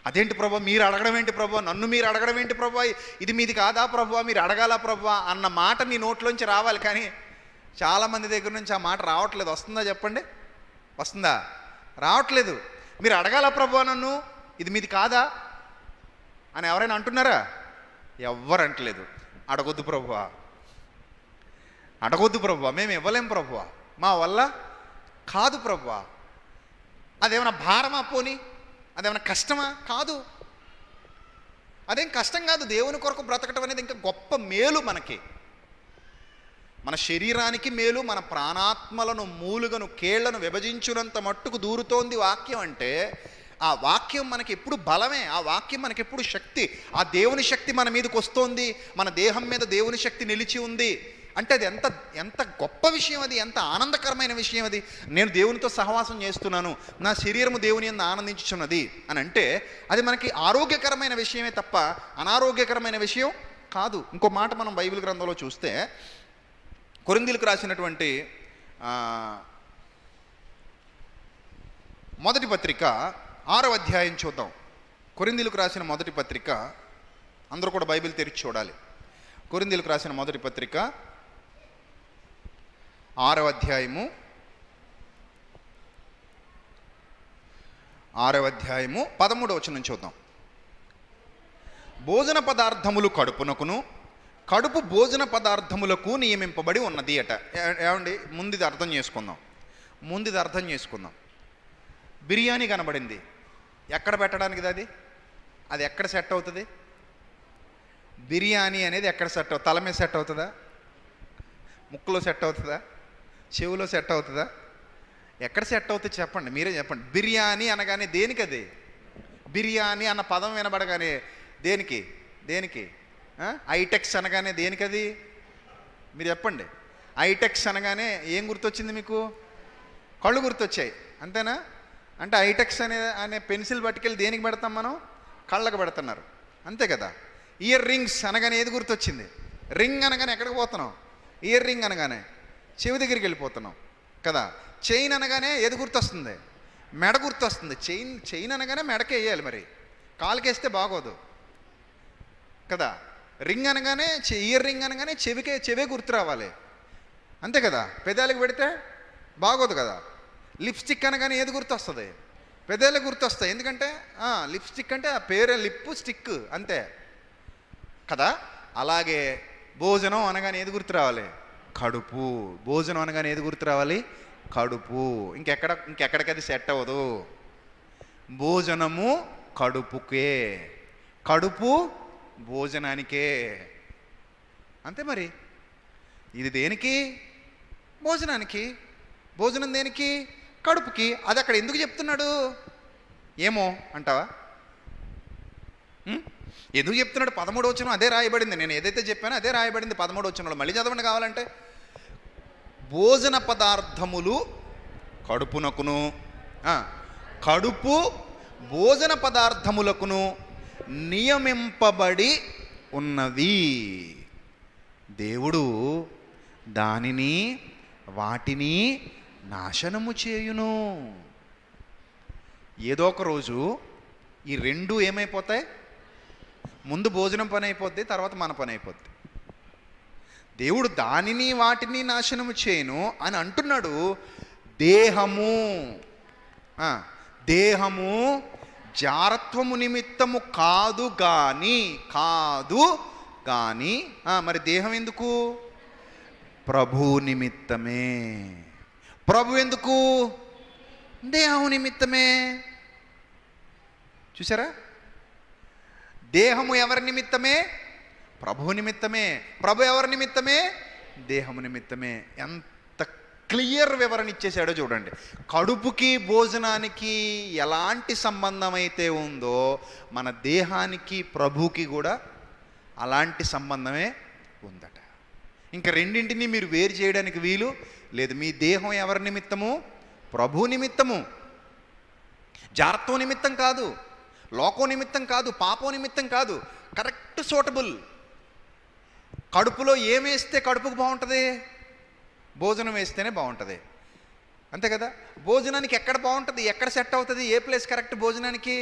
అదేంటి ప్రభువా మీరు అడగడం ఏంటి ప్రభువా, నన్ను మీరు అడగడం ఏంటి ప్రభువా, ఇది మీది కాదా ప్రభువా, మీరు అడగాల ప్రభువా అన్న మాట నీ నోట్లోంచి రావాలి. కానీ చాలామంది దగ్గర నుంచి ఆ మాట రావట్లేదు. వస్తుందా చెప్పండి? వస్తుందా? రావట్లేదు. మీరు అడగాల ప్రభువా నన్ను, ఇది మీది కాదా అని ఎవరైనా అంటున్నారా? ఎవ్వరు అంటలేదు. అడగొద్దు ప్రభువా, అడగొద్దు ప్రభువా, మేము ఇవ్వలేం ప్రభువా, మా వల్ల కాదు ప్రభువా. అదేమైనా భారమా? పోని అదేమైనా కష్టమా? కాదు, అదేం కష్టం కాదు. దేవుని కొరకు బ్రతకటం అనేది ఇంకా గొప్ప మేలు మనకి, మన శరీరానికి మేలు. మన ప్రాణాత్మలను మూలుగను కేళ్లను విభజించునంత మట్టుకు దూరుతోంది వాక్యం అంటే, ఆ వాక్యం మనకి ఎప్పుడు బలమే, ఆ వాక్యం మనకి ఎప్పుడు శక్తి. ఆ దేవుని శక్తి మన మీదకి వస్తోంది, మన దేహం మీద దేవుని శక్తి నిలిచి ఉంది అంటే అది ఎంత గొప్ప విషయం, అది ఎంత ఆనందకరమైన విషయం. అది నేను దేవునితో సహవాసం చేస్తున్నాను, నా శరీరము దేవుని యందు ఆనందించుచున్నది అని అంటే అది మనకి ఆరోగ్యకరమైన విషయమే తప్ప అనారోగ్యకరమైన విషయం కాదు. ఇంకో మాట మనం బైబిల్ గ్రంథంలో చూస్తే కొరింథీయులకు రాసినటువంటి మొదటి పత్రిక 6వ అధ్యాయం చూద్దాం. కొరింథీయులకు రాసిన మొదటి పత్రిక, అందరూ కూడా బైబిల్ తెరిచి చూడాలి. కొరింథీయులకు రాసిన మొదటి పత్రిక 6వ అధ్యాయము 13వ వచనం చూద్దాం. భోజన పదార్థములు కడుపునకును, కడుపు భోజన పదార్థములకు నియమింపబడి ఉన్నది అట. ఏమండి, ముందుది అర్థం చేసుకుందాం. బిర్యానీ కనబడింది, ఎక్కడ పెట్టడానికి అది ఎక్కడ సెట్ అవుతుంది? బిర్యానీ అనేది ఎక్కడ సెట్ అవుతుంది? తల మీద సెట్ అవుతుందా? ముక్కులో సెట్ అవుతుందా? చెవులో సెట్ అవుతుందా? ఎక్కడ సెట్ అవుతుంది చెప్పండి, మీరే చెప్పండి. బిర్యానీ అనగానే దేనికి? అది బిర్యానీ అన్న పదం వినబడగానే దేనికి? ఐటెక్స్ అనగానే దేనికి? అది మీరు చెప్పండి. ఐటెక్స్ అనగానే ఏం గుర్తొచ్చింది మీకు? కళ్ళు గుర్తొచ్చాయి, అంతేనా? అంటే ఐటెక్స్ అనే పెన్సిల్ పట్టుకెళ్ళి దేనికి పెడతాం మనం? కళ్ళకు పెడుతున్నారు, అంతే కదా. ఇయర్ రింగ్స్ అనగానే ఏది గుర్తొచ్చింది? రింగ్ అనగానే ఎక్కడికి పోతున్నాం? ఇయర్ రింగ్ అనగానే చెవి దగ్గరికి వెళ్ళిపోతున్నాం కదా. చైన్ అనగానే ఏది గుర్తొస్తుంది? మెడ గుర్తొస్తుంది. చైన్ అనగానే మెడకే వేయాలి, మరి కాలుకేస్తే బాగోదు కదా. రింగ్ అనగానే ఇయర్ రింగ్ అనగానే చెవే గుర్తు రావాలి, అంతే కదా. పెదాలకు పెడితే బాగోదు కదా. లిప్స్టిక్ అనగానే ఏది గుర్తొస్తుంది? పెదాలకు గుర్తొస్తాయి, ఎందుకంటే లిప్స్టిక్ అంటే ఆ పేరే లిప్ స్టిక్, అంతే కదా. అలాగే భోజనం అనగానే ఏది గుర్తు రావాలి? కడుపు. భోజనం అనగానే ఏది గుర్తు రావాలి? కడుపు. ఇంకెక్కడికి అది సెట్ అవ్వదు. భోజనము కడుపుకే, కడుపు భోజనానికే, అంతే. మరి ఇది దేనికి? భోజనానికి. భోజనం దేనికి? కడుపుకి. అది అక్కడ ఎందుకు చెప్తున్నాడు ఏమో అంటావా? ఎందుకు చెప్తున్నాడు? 13వ వచనం అదే రాయబడింది. నేను ఏదైతే చెప్పానో అదే రాయబడింది 13వ వచనంలో. మళ్ళీ చదవండి కావాలంటే. భోజన పదార్థములు కడుపునకును, కడుపు భోజన పదార్థములకును నియమింపబడి ఉన్నవి. దేవుడు వాటిని నాశనము చేయును. ఏదో ఒక రోజు ఈ రెండు ఏమైపోతాయి? ముందు భోజనం పని అయిపోద్ది, తర్వాత మన పని అయిపోద్ది. దేవుడు వాటిని నాశనము చేయను అని అంటున్నాడు. దేహము జారత్వము నిమిత్తము కాదు గాని మరి దేహం ఎందుకు? ప్రభు నిమిత్తమే. ప్రభు ఎందుకు? దేహం నిమిత్తమే. చూసారా? దేహము ఎవరి నిమిత్తమే? ప్రభు నిమిత్తమే. ప్రభు ఎవరి నిమిత్తమే? దేహము నిమిత్తమే. ఎంత క్లియర్ వివరణ ఇచ్చేసాడో చూడండి. కడుపుకి భోజనానికి ఎలాంటి సంబంధం అయితే ఉందో మన దేహానికి ప్రభుకి కూడా అలాంటి సంబంధమే ఉందట. ఇంకా రెండింటినీ మీరు వేరు చేయడానికి వీలు లేదు. మీ దేహం ఎవరి నిమిత్తము? ప్రభు నిమిత్తము. జారత్వం నిమిత్తం కాదు, లోకం నిమిత్తం కాదు, పాపం నిమిత్తం కాదు. Correct suitable. కడుపులో ఏమేస్తే కడుపుకు బాగుంటుంది? భోజనం వేస్తేనే బాగుంటుంది, అంతే కదా. భోజనానికి ఎక్కడ బాగుంటుంది, ఎక్కడ సెట్ అవుతుంది, ఏ ప్లేస్ కరెక్ట్ భోజనానికి?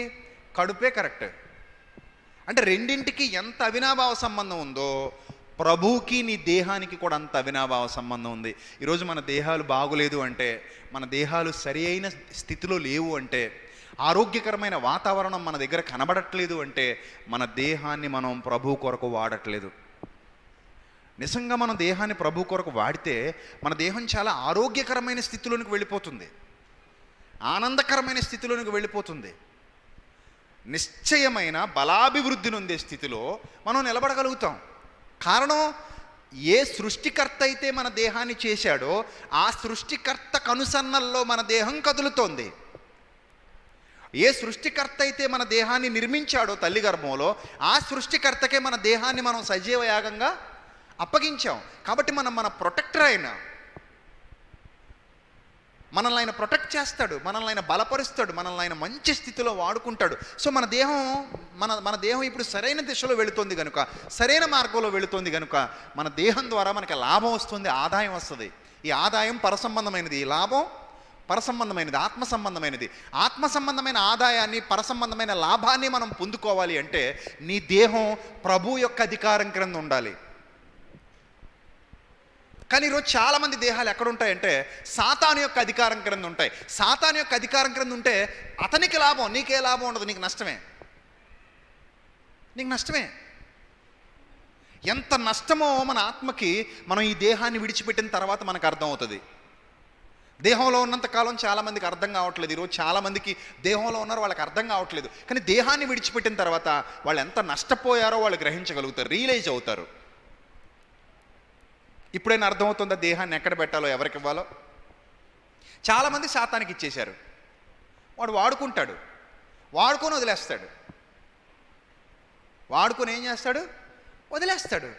కడుపే కరెక్ట్. అంటే రెండింటికి ఎంత అవినాభావ సంబంధం ఉందో ప్రభువుకి నీ దేహానికి కూడా అంత అవినాభావ సంబంధం ఉంది. ఈరోజు మన దేహాలు బాగులేదు అంటే, మన దేహాలు సరి అయిన స్థితిలో లేవు అంటే, ఆరోగ్యకరమైన వాతావరణం మన దగ్గర కనబడట్లేదు అంటే, మన దేహాన్ని మనం ప్రభు కొరకు వాడట్లేదు. నిజంగా మనం దేహాన్ని ప్రభు కొరకు వాడితే మన దేహం చాలా ఆరోగ్యకరమైన స్థితిలోనికి వెళ్ళిపోతుంది, ఆనందకరమైన స్థితిలోనికి వెళ్ళిపోతుంది. నిశ్చయమైన బలాభివృద్ధి నొందే స్థితిలో మనం నిలబడగలుగుతాం. కారణం, ఏ సృష్టికర్త అయితే మన దేహాన్ని చేశాడో ఆ సృష్టికర్త కనుసన్నల్లో మన దేహం కదులుతోంది. ఏ సృష్టికర్త అయితే మన దేహాన్ని నిర్మించాడో తల్లి గర్భంలో, ఆ సృష్టికర్తకే మన దేహాన్ని మనం సజీవ యాగంగా అప్పగించాం. కాబట్టి మన ప్రొటెక్టర్ మనల్ని ఆయన ప్రొటెక్ట్ చేస్తాడు, మనల్ని ఆయన బలపరుస్తాడు, మనల్ని ఆయన మంచి స్థితిలో వాడుకుంటాడు. సో మన దేహం ఇప్పుడు సరైన దిశలో వెళుతుంది కనుక, సరైన మార్గంలో వెళుతుంది కనుక మన దేహం ద్వారా మనకి లాభం వస్తుంది, ఆదాయం వస్తుంది. ఈ ఆదాయం పరసంబంధమైనది, ఈ లాభం పరసంబంధమైనది, ఆత్మ సంబంధమైనది. ఆత్మ సంబంధమైన ఆదాయాన్ని, పరసంబంధమైన లాభాన్ని మనం పొందుకోవాలి అంటే నీ దేహం ప్రభు యొక్క అధికారం క్రింద ఉండాలి. కానీ ఈరోజు చాలామంది దేహాలు ఎక్కడుంటాయంటే సాతాను యొక్క అధికారం క్రింద ఉంటాయి. సాతాను యొక్క అధికారం క్రింద ఉంటే అతనికి లాభం, నీకే లాభం ఉండదు, నీకు నష్టమే. ఎంత నష్టమో మన ఆత్మకి మనం ఈ దేహాన్ని విడిచిపెట్టిన తర్వాత మనకు అర్థమవుతుంది. దేహంలో ఉన్నంతకాలం చాలామందికి అర్థం కావట్లేదు. ఈరోజు చాలామందికి దేహంలో ఉన్నారు, వాళ్ళకి అర్థం కావట్లేదు. కానీ దేహాన్ని విడిచిపెట్టిన తర్వాత వాళ్ళు ఎంత నష్టపోయారో వాళ్ళు గ్రహించగలుగుతారు, రియలైజ్ అవుతారు. ఇప్పుడైనా అర్థమవుతుందా దేహాన్ని ఎక్కడ పెట్టాలో, ఎవరికి ఇవ్వాలో? చాలామంది శాతానికి ఇచ్చేశారు. వాడు వాడుకుంటాడు, వాడుకొని వదిలేస్తాడు. వాడుకొని ఏం చేస్తాడు? వదిలేస్తాడు.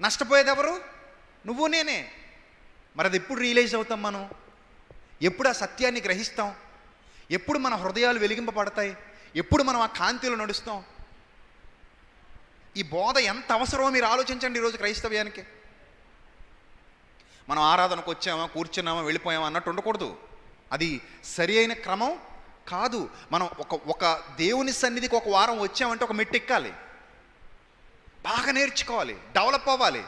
నష్టపోయేది ఎవరు? నువ్వు, నేనే. మరి అది ఎప్పుడు రియలైజ్ అవుతాం మనం? ఎప్పుడు ఆ సత్యాన్ని గ్రహిస్తాం? ఎప్పుడు మన హృదయాలు వెలిగింపబడతాయి? ఎప్పుడు మనం ఆ కాంతిలో నడుస్తాం? ఈ బోధ ఎంత అవసరమో మీరు ఆలోచించండి. ఈరోజు క్రైస్తవ్యానికి మనం ఆరాధనకు వచ్చామా, కూర్చున్నామా, వెళ్ళిపోయామా అన్నట్టు ఉండకూడదు. అది సరి అయిన క్రమం కాదు. మనం ఒక దేవుని సన్నిధికి ఒక వారం వచ్చామంటే ఒక మెట్టు ఎక్కాలి, బాగా నేర్చుకోవాలి, డెవలప్ అవ్వాలి.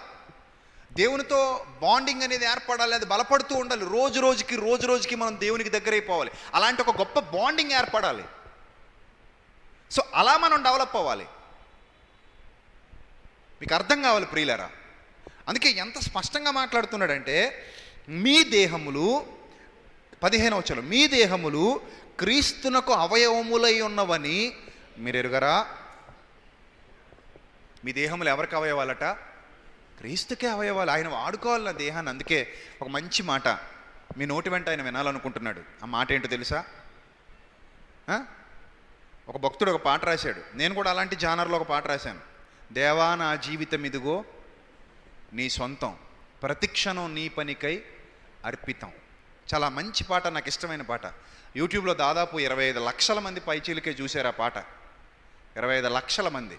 దేవునితో బాండింగ్ అనేది ఏర్పడాలి, అది బలపడుతూ ఉండాలి. రోజు రోజుకి మనం దేవునికి దగ్గర అయిపోవాలి. అలాంటి ఒక గొప్ప బాండింగ్ ఏర్పడాలి. సో అలా మనం డెవలప్ అవ్వాలి. మీకు అర్థం కావాలి ప్రియులారా. అందుకే ఎంత స్పష్టంగా మాట్లాడుతున్నాడంటే, మీ దేహములు 15వ వచనం, మీ దేహములు క్రీస్తునకు అవయవములై ఉన్నవని మీరు ఎరుగరా? మీ దేహములు ఎవరికి అవయవాలట? క్రీస్తుకే అవయవాలు. ఆయన వాడుకోవాలి నా దేహాన్ని. అందుకే ఒక మంచి మాట మీ నోటి వెంట ఆయన వినాలనుకుంటున్నాడు. ఆ మాట ఏంటో తెలుసా? ఒక భక్తుడు ఒక పాట రాశాడు. నేను కూడా అలాంటి జానర్లో ఒక పాట రాశాను. దేవా నా జీవితం ఇదిగో నీ సొంతం, ప్రతిక్షణం నీ పనికై అర్పితం. చాలా మంచి పాట, నాకు ఇష్టమైన పాట. యూట్యూబ్లో దాదాపు 25 లక్షల మంది పైచీలకే చూశారు ఆ పాట. 25 లక్షల మంది.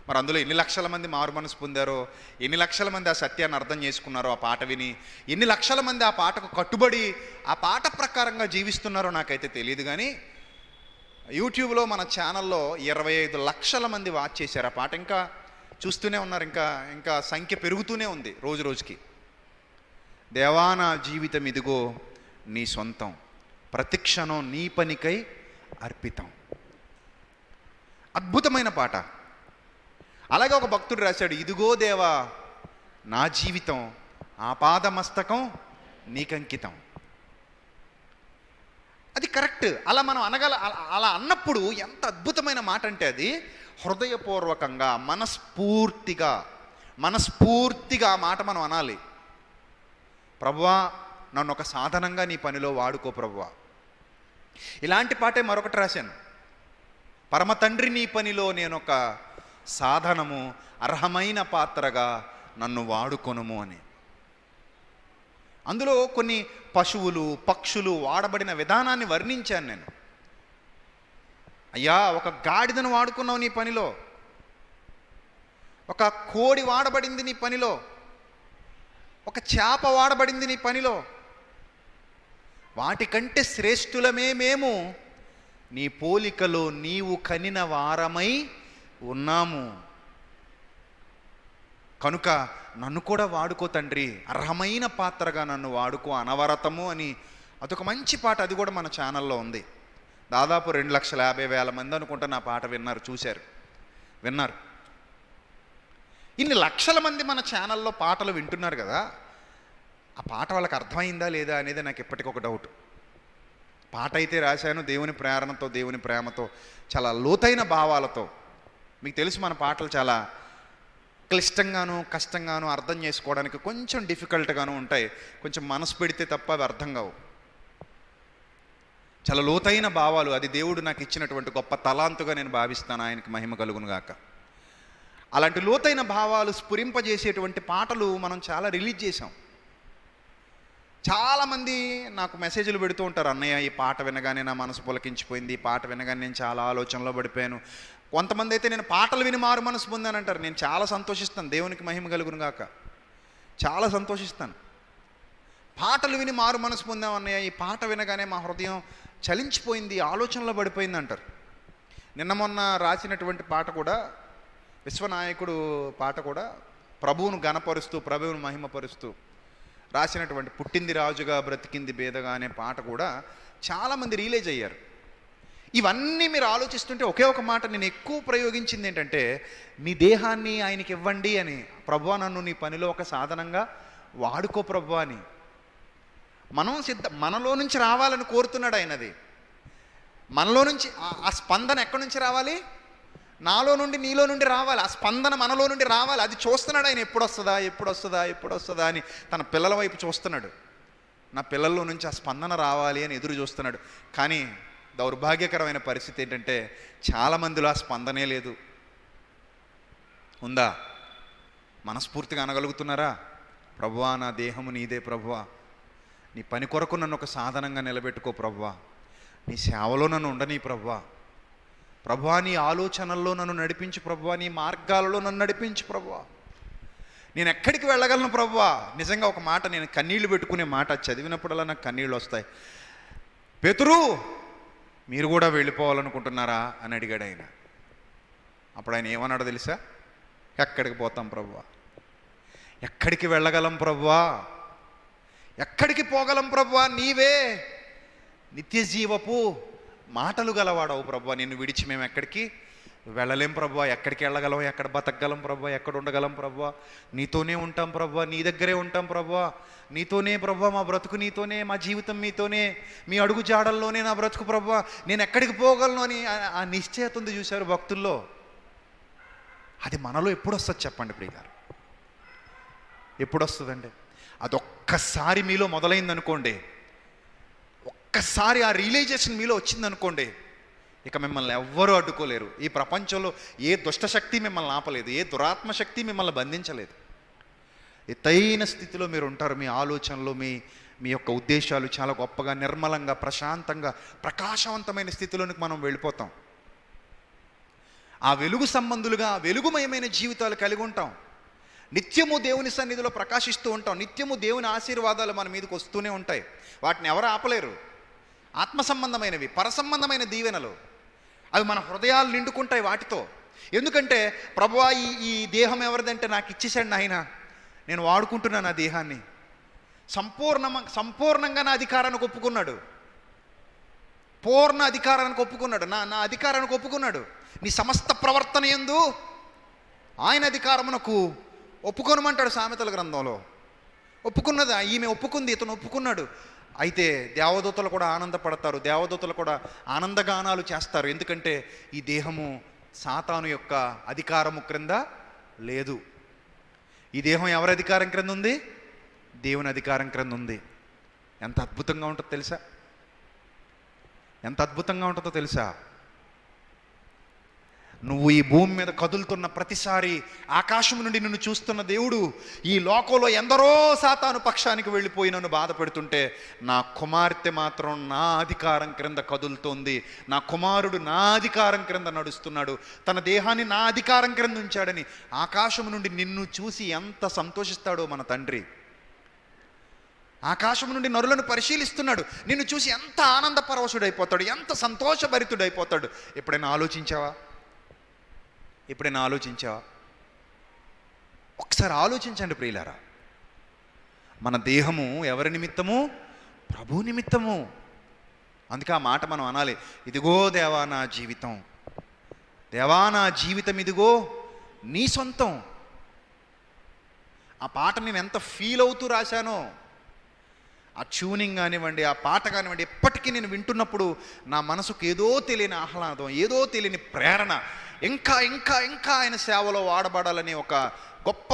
మరి అందులో ఎన్ని లక్షల మంది మారు మనసు పొందారో, ఎన్ని లక్షల మంది ఆ సత్యాన్ని అర్థం చేసుకున్నారో, ఆ పాట విని ఎన్ని లక్షల మంది ఆ పాటకు కట్టుబడి ఆ పాట ప్రకారంగా జీవిస్తున్నారో నాకైతే తెలియదు. కానీ యూట్యూబ్లో మన ఛానల్లో 25 లక్షల మంది వాచ్ చేశారు ఆ పాట. ఇంకా చూస్తూనే ఉన్నారు, ఇంకా సంఖ్య పెరుగుతూనే ఉంది రోజు రోజుకి. దేవా నా జీవితం ఇదిగో నీ సొంతం, ప్రతిక్షణం నీ పనికై అర్పితం. అద్భుతమైన పాట. అలాగే ఒక భక్తుడు రాశాడు, ఇదిగో దేవా నా జీవితం ఆపాదమస్తకం నీకంకితం. అది కరెక్ట్. అలా మనం అలా అన్నప్పుడు ఎంత అద్భుతమైన మాట అంటే, అది హృదయపూర్వకంగా మనస్ఫూర్తిగా ఆ మాట మనం అనాలి. ప్రభువా నన్ను ఒక సాధనంగా నీ పనిలో వాడుకో ప్రభువా. ఇలాంటి పాటే మరొకటి రాశాను, పరమ తండ్రి నీ పనిలో నేను ఒక సాధనము, అర్హమైన పాత్రగా నన్ను వాడుకొనుము అని. అందులో కొన్ని పశువులు, పక్షులు వాడబడిన విధానాన్ని వర్ణించాను నేను. అయ్యా ఒక గాడిదను వాడుకున్నావు నీ పనిలో, ఒక కోడి వాడబడింది నీ పనిలో, ఒక చేప వాడబడింది నీ పనిలో. వాటికంటే శ్రేష్ఠులమే మేము, నీ పోలికలో నీవు కనిన వారమై ఉన్నాము. కనుక నన్ను కూడా వాడుకో తండ్రి, అర్హమైన పాత్రగా నన్ను వాడుకో అనవరతము అని అదొక మంచి పాట. అది కూడా మన ఛానల్లో ఉంది. దాదాపు 2,50,000 మంది అనుకుంటా నా పాట విన్నారు, చూశారు, విన్నారు. ఇన్ని లక్షల మంది మన ఛానల్లో పాటలు వింటున్నారు కదా, ఆ పాట వాళ్ళకి అర్థమైందా లేదా అనేది నాకు ఇప్పటికొక డౌట్. పాట అయితే రాశాను దేవుని ప్రేరణతో, దేవుని ప్రేమతో, చాలా లోతైన భావాలతో. మీకు తెలుసు మన పాటలు చాలా క్లిష్టంగాను కష్టంగాను అర్థం చేసుకోవడానికి కొంచెం డిఫికల్ట్గాను ఉంటాయి. కొంచెం మనసు పెడితే తప్ప అవి అర్థం కావు. చాలా లోతైన భావాలు. అది దేవుడు నాకు ఇచ్చినటువంటి గొప్ప తలాంతుగా నేను భావిస్తాను. ఆయనకి మహిమ కలుగును గాక. అలాంటి లోతైన భావాలు స్ఫురింపజేసేటువంటి పాటలు మనం చాలా రిలీజ్ చేసాం. చాలామంది నాకు మెసేజ్లు పెడుతూ ఉంటారు, అన్నయ్య ఈ పాట వినగానే నా మనసు పులకించిపోయింది, ఈ పాట వినగానే నేను చాలా ఆలోచనలో పడిపోయాను. కొంతమంది అయితే నేను పాటలు విని మారు మనసు పొందానంటారు. నేను చాలా సంతోషిస్తాను, దేవునికి మహిమ కలుగును గాక. చాలా సంతోషిస్తాను. పాటలు విని మారు మనసు పొందామన్నయ్య, ఈ పాట వినగానే మా హృదయం చలించిపోయింది, ఆలోచనలో పడిపోయింది అంటారు. నిన్న మొన్న రాసినటువంటి పాట కూడా, విశ్వనాయకుడు పాట కూడా ప్రభువును గణపరుస్తూ, ప్రభువును మహిమపరుస్తూ రాసినటువంటి పుట్టింది రాజుగా బ్రతికింది బేదగా అనే పాట కూడా చాలామంది రిలీజ్ అయ్యారు. ఇవన్నీ మీరు ఆలోచిస్తుంటే ఒకే ఒక మాట నేను ఎక్కువ ప్రయోగించింది ఏంటంటే, మీ దేహాన్ని ఆయనకి ఇవ్వండి అని. ప్రభువా నన్ను నీ పనిలో ఒక సాధనంగా వాడుకో ప్రభువా అని. మనలో నుంచి రావాలని కోరుతున్నాడు ఆయనది. మనలో నుంచి ఆ స్పందన ఎక్కడి నుంచి రావాలి? నాలో నుండి నీలో నుండి రావాలి. ఆ స్పందన మనలో నుండి రావాలి. అది చూస్తున్నాడు ఆయన. ఎప్పుడు వస్తుందా ఎప్పుడు వస్తుందా ఎప్పుడు వస్తుందా అని తన పిల్లల వైపు చూస్తున్నాడు. నా పిల్లల్లో నుంచి ఆ స్పందన రావాలి అని ఎదురు చూస్తున్నాడు. కానీ దౌర్భాగ్యకరమైన పరిస్థితి ఏంటంటే చాలామందిలో ఆ స్పందనే లేదు. ఉందా? మనస్ఫూర్తిగా అనగలుగుతున్నారా? ప్రభువా నా దేహము నీదే ప్రభువా, నీ పని కొరకు నన్ను ఒక సాధనంగా నిలబెట్టుకో ప్రభువా, నీ సేవలో నన్ను ఉండని ప్రభువా, ప్రభువా నీ ఆలోచనల్లో నన్ను నడిపించు ప్రభువా, నీ మార్గాలలో నన్ను నడిపించు ప్రభువా, నేను ఎక్కడికి వెళ్ళగలను ప్రభువా. నిజంగా ఒక మాట, నేను కన్నీళ్లు పెట్టుకునే మాట చదివినప్పుడల్లా నాకు కన్నీళ్ళు వస్తాయి. పేతురు మీరు కూడా వెళ్ళిపోవాలనుకుంటున్నారా అని అడిగాడు ఆయన. అప్పుడు ఆయన ఏమన్నాడో తెలుసా? ఎక్కడికి పోతాం ప్రభువా, ఎక్కడికి వెళ్ళగలం ప్రభువా, ఎక్కడికి పోగలం ప్రభువా, నీవే నిత్య జీవపు మాటలు గలవాడవు ప్రభువా, నిన్ను విడిచి మేము ఎక్కడికి వెళ్ళలేం ప్రభువా, ఎక్కడికి వెళ్ళగలం, ఎక్కడ బతకగలం ప్రభువా, ఎక్కడ ఉండగలం ప్రభువా, నీతోనే ఉంటాం ప్రభువా, నీ దగ్గరే ఉంటాం ప్రభువా, నీతోనే ప్రభువా మా బ్రతుకు, నీతోనే మా జీవితం, మీతోనే, మీ అడుగు జాడల్లోనే నా బ్రతుకు ప్రభువా, నేను ఎక్కడికి పోగలను అని ఆ నిశ్చయత ఉంది చూశారు భక్తుల్లో. అది మనలో ఎప్పుడు వస్తుంది చెప్పండి ప్రియగారు? ఎప్పుడు వస్తుందండి? అదొక్కసారి మీలో మొదలైందనుకోండి, ఒక్కసారి ఆ రియలైజేషన్ మీలో వచ్చిందనుకోండి, ఇక మిమ్మల్ని ఎవ్వరూ అడ్డుకోలేరు. ఈ ప్రపంచంలో ఏ దుష్టశక్తి మిమ్మల్ని ఆపలేదు, ఏ దురాత్మశక్తి మిమ్మల్ని బంధించలేదు. ఎత్తైన స్థితిలో మీరు ఉంటారు. మీ ఆలోచనలు, మీ యొక్క ఉద్దేశాలు చాలా గొప్పగా, నిర్మలంగా, ప్రశాంతంగా, ప్రకాశవంతమైన స్థితిలోనికి మనం వెళ్ళిపోతాం. ఆ వెలుగు సంబంధులుగా వెలుగుమయమైన జీవితాలు కలిగి ఉంటాం. నిత్యము దేవుని సన్నిధిలో ప్రకాశిస్తూ ఉంటాం. నిత్యము దేవుని ఆశీర్వాదాలు మన మీదకి వస్తూనే ఉంటాయి. వాటిని ఎవరు ఆపలేరు. ఆత్మ సంబంధమైనవి, పరసంబంధమైన దీవెనలు, అవి మన హృదయాలు నిండుకుంటాయి వాటితో. ఎందుకంటే ప్రభువా ఈ దేహం ఎవరిదంటే నాకు ఇచ్చేసాడు నాయన, నేను వాడుకుంటున్నాను ఆ దేహాన్ని. సంపూర్ణంగా నా అధికారానికి ఒప్పుకున్నాడు. పూర్ణ అధికారానికి ఒప్పుకున్నాడు. నా అధికారానికి ఒప్పుకున్నాడు. నీ సమస్త ప్రవర్తన యందు ఆయన అధికారమునకు ఒప్పుకోనమంటాడు సామెతల గ్రంథంలో. ఒప్పుకున్నది ఈమె ఒప్పుకుంది, ఇతను ఒప్పుకున్నాడు. అయితే దేవదూతలు కూడా ఆనందపడతారు, దేవదూతలు కూడా ఆనందగానాలు చేస్తారు. ఎందుకంటే ఈ దేహము సాతాను యొక్క అధికారము క్రింద లేదు. ఈ దేహం ఎవరి అధికారం క్రింద ఉంది? దేవుని అధికారం క్రింద ఉంది. ఎంత అద్భుతంగా ఉంటుందో తెలుసా? ఎంత అద్భుతంగా ఉంటుందో తెలుసా? నువ్వు ఈ భూమి మీద కదులుతున్న ప్రతిసారి ఆకాశం నుండి నిన్ను చూస్తున్న దేవుడు ఈ లోకంలో ఎందరో సాతాను పక్షానికి వెళ్ళిపోయి నన్ను బాధ పెడుతుంటే నా కుమార్తె మాత్రం నా అధికారం క్రింద కదులుతోంది, నా కుమారుడు నా అధికారం క్రింద నడుస్తున్నాడు, తన దేహాన్ని నా అధికారం క్రింద ఉంచాడని ఆకాశం నుండి నిన్ను చూసి ఎంత సంతోషిస్తాడో మన తండ్రి. ఆకాశం నుండి నరులను పరిశీలిస్తున్నాడు, నిన్ను చూసి ఎంత ఆనంద పరవశుడైపోతాడు, ఎంత సంతోషభరితుడైపోతాడు. ఎప్పుడైనా ఆలోచించావా? ఒకసారి ఆలోచించండి ప్రియులారా. మన దేహము ఎవరి నిమిత్తము? ప్రభు నిమిత్తము. అందుకే ఆ మాట మనం అనాలి, ఇదిగో దేవా నా జీవితం, దేవా నా జీవితం ఇదిగో నీ సొంతం. ఆ పాట నేను ఎంత ఫీల్ అవుతూ రాశానో, ఆ ట్యూనింగ్ కానివ్వండి, ఆ పాట కానివ్వండి, ఎప్పటికీ నేను వింటున్నప్పుడు నా మనసుకు ఏదో తెలియని ఆహ్లాదం, ఏదో తెలియని ప్రేరణ, ఇంకా ఇంకా ఇంకా ఆయన సేవలో వాడబడాలనే ఒక గొప్ప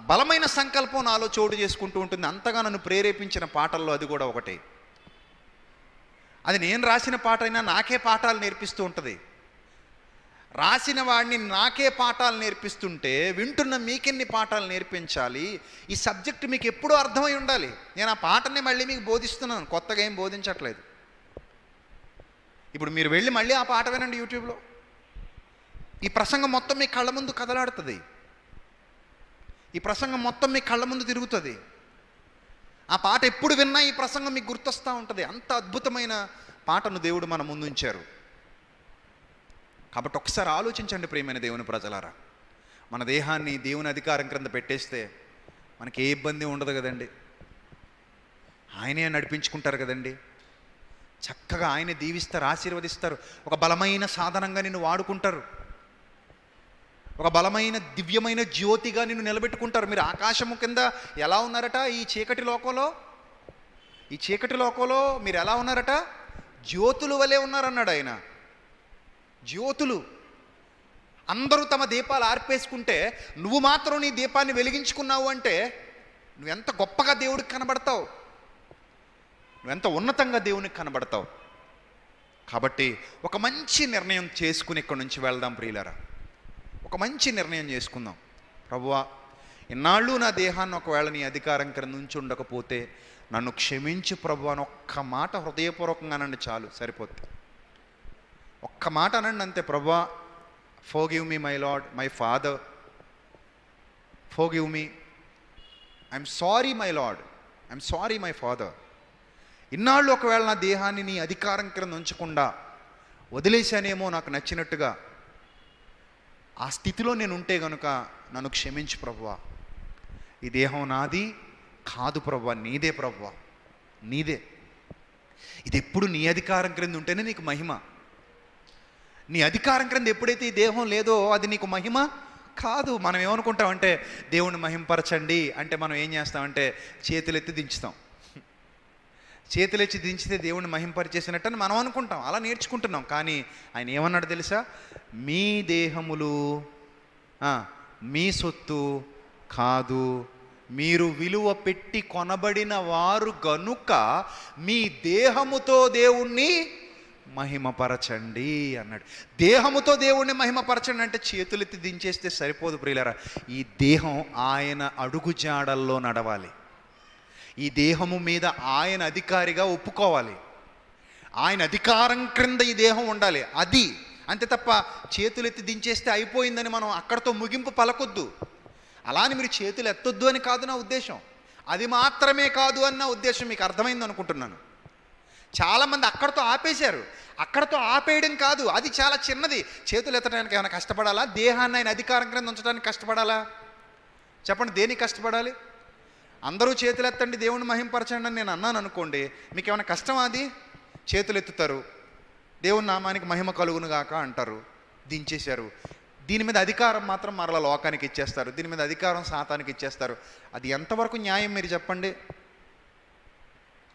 బలమైన సంకల్పం నాలో చోటు చేసుకుంటూ ఉంటుంది. అంతగా నన్ను ప్రేరేపించిన పాటల్లో అది కూడా ఒకటి. అది నేను రాసిన పాట అయినా నాకే పాఠాలు నేర్పిస్తూ ఉంటుంది. రాసిన వాడిని నాకే పాఠాలు నేర్పిస్తుంటే వింటున్న మీకెన్ని పాఠాలు నేర్పించాలి? ఈ సబ్జెక్ట్ మీకు ఎప్పుడూ అర్థమై ఉండాలి. నేను ఆ పాటని మళ్ళీ మీకు బోధిస్తున్నాను, కొత్తగా ఏం బోధించట్లేదు. ఇప్పుడు మీరు వెళ్ళి మళ్ళీ ఆ పాట వినండి యూట్యూబ్లో. ఈ ప్రసంగం మొత్తం మీ కళ్ళ ముందు కదలాడుతుంది, ఈ ప్రసంగం మొత్తం మీ కళ్ళ ముందు తిరుగుతుంది. ఆ పాట ఎప్పుడు విన్నా ఈ ప్రసంగం మీకు గుర్తొస్తూ ఉంటుంది. అంత అద్భుతమైన పాటను దేవుడు మన ముందు ఉంచారు. కాబట్టి ఒకసారి ఆలోచించండి ప్రియమైన దేవుని ప్రజలారా. మన దేహాన్ని దేవుని అధికారం క్రింద పెట్టేస్తే మనకి ఏ ఇబ్బంది ఉండదు కదండి. ఆయనే నడిపించుకుంటారు కదండి. చక్కగా ఆయనే దీవిస్తారు, ఆశీర్వదిస్తారు. ఒక బలమైన సాధనంగా నిన్ను వాడుకుంటారు, ఒక బలమైన దివ్యమైన జ్యోతిగా నిన్ను నిలబెట్టుకుంటారు. మీరు ఆకాశము కింద ఎలా ఉన్నారట? ఈ చీకటి లోకంలో మీరు ఎలా ఉన్నారట? జ్యోతులు వలె ఉన్నారన్నాడు ఆయన. జ్యోతులు. అందరూ తమ దీపాలు ఆర్పేసుకుంటే నువ్వు మాత్రం నీ దీపాన్ని వెలిగించుకున్నావు అంటే నువ్వెంత గొప్పగా దేవుడికి కనబడతావు, నువ్వెంత ఉన్నతంగా దేవునికి కనబడతావు. కాబట్టి ఒక మంచి నిర్ణయం చేసుకుని ఇక్కడి నుంచి వెళ్దాం ప్రియులారా. ఒక మంచి నిర్ణయం చేసుకుందాం. ప్రభువా, ఇన్నాళ్ళు నా దేహాన్ని ఒకవేళ నీ అధికారం క్రింద నుంచి ఉండకపోతే నన్ను క్షమించు ప్రభు అని ఒక్క మాట హృదయపూర్వకంగా అనండి, చాలు, సరిపోతుంది. ఒక్క మాట అనండి అంతే. ప్రభువా, forgive me my lord, my father, forgive me, I'm sorry my lord, I'm sorry my father. ఇన్నాళ్ళు ఒకవేళ నా దేహాన్ని నీ అధికారం క్రింద ఉంచకుండా వదిలేశానేమో నాకు నచ్చినట్టుగా, ఆ స్థితిలో నేను ఉంటే గనుక నన్ను క్షమించు ప్రభువా. ఈ దేహం నాది కాదు ప్రభువా, నీదే ప్రభువా, నీదే. ఇది ఎప్పుడు నీ అధికారం క్రింద ఉంటేనే నీకు మహిమ. నీ అధికారం క్రింద ఎప్పుడైతే ఈ దేహం లేదో అది నీకు మహిమ కాదు. మనం ఏమనుకుంటామంటే దేవుణ్ణి మహింపరచండి అంటే మనం ఏం చేస్తామంటే చేతులెత్తి దించుతాం. చేతులెత్తి దించితే దేవుణ్ణి మహింపరిచేసినట్టని మనం అనుకుంటాం, అలా నేర్చుకుంటున్నాం. కానీ ఆయన ఏమన్నాడు తెలుసా? మీ దేహములు మీ సొత్తు కాదు, మీరు విలువ పెట్టి కొనబడిన వారు గనుక మీ దేహముతో దేవుణ్ణి మహిమపరచండి అన్నాడు. దేహముతో దేవుణ్ణి మహిమపరచండి అంటే చేతులెత్తి దించేస్తే సరిపోదు ప్రియులారా. ఈ దేహం ఆయన అడుగుజాడల్లో నడవాలి. ఈ దేహము మీద ఆయన అధికారిగా ఒప్పుకోవాలి. ఆయన అధికారం క్రింద ఈ దేహం ఉండాలి. అది అంతే తప్ప చేతులెత్తి దించేస్తే అయిపోయిందని మనం అక్కడితో ముగింపు పలకొద్దు. అలా అని మీరు చేతులు ఎత్తొద్దు అని కాదు నా ఉద్దేశం. అది మాత్రమే కాదు అన్న ఉద్దేశం మీకు అర్థమైంది అనుకుంటున్నాను. చాలామంది అక్కడితో ఆపేశారు. అక్కడితో ఆపేయడం కాదు, అది చాలా చిన్నది. చేతులు ఎత్తడానికి ఏమైనా కష్టపడాలా? దేహాన్ని ఆయన అధికారం క్రింద ఉంచడానికి కష్టపడాలా? చెప్పండి, దేనికి కష్టపడాలి? అందరూ చేతులు ఎత్తండి దేవుణ్ణి మహింపరచండి అని నేను అన్నాను అనుకోండి, మీకు ఏమైనా కష్టమా? అది చేతులు ఎత్తుతారు, దేవుని నామానికి మహిమ కలుగును గాక అంటారు, దించేశారు. దీని మీద అధికారం మాత్రం మరలా లోకానికి ఇచ్చేస్తారు, దీని మీద అధికారం సాతానికి ఇచ్చేస్తారు. అది ఎంతవరకు న్యాయం మీరు చెప్పండి?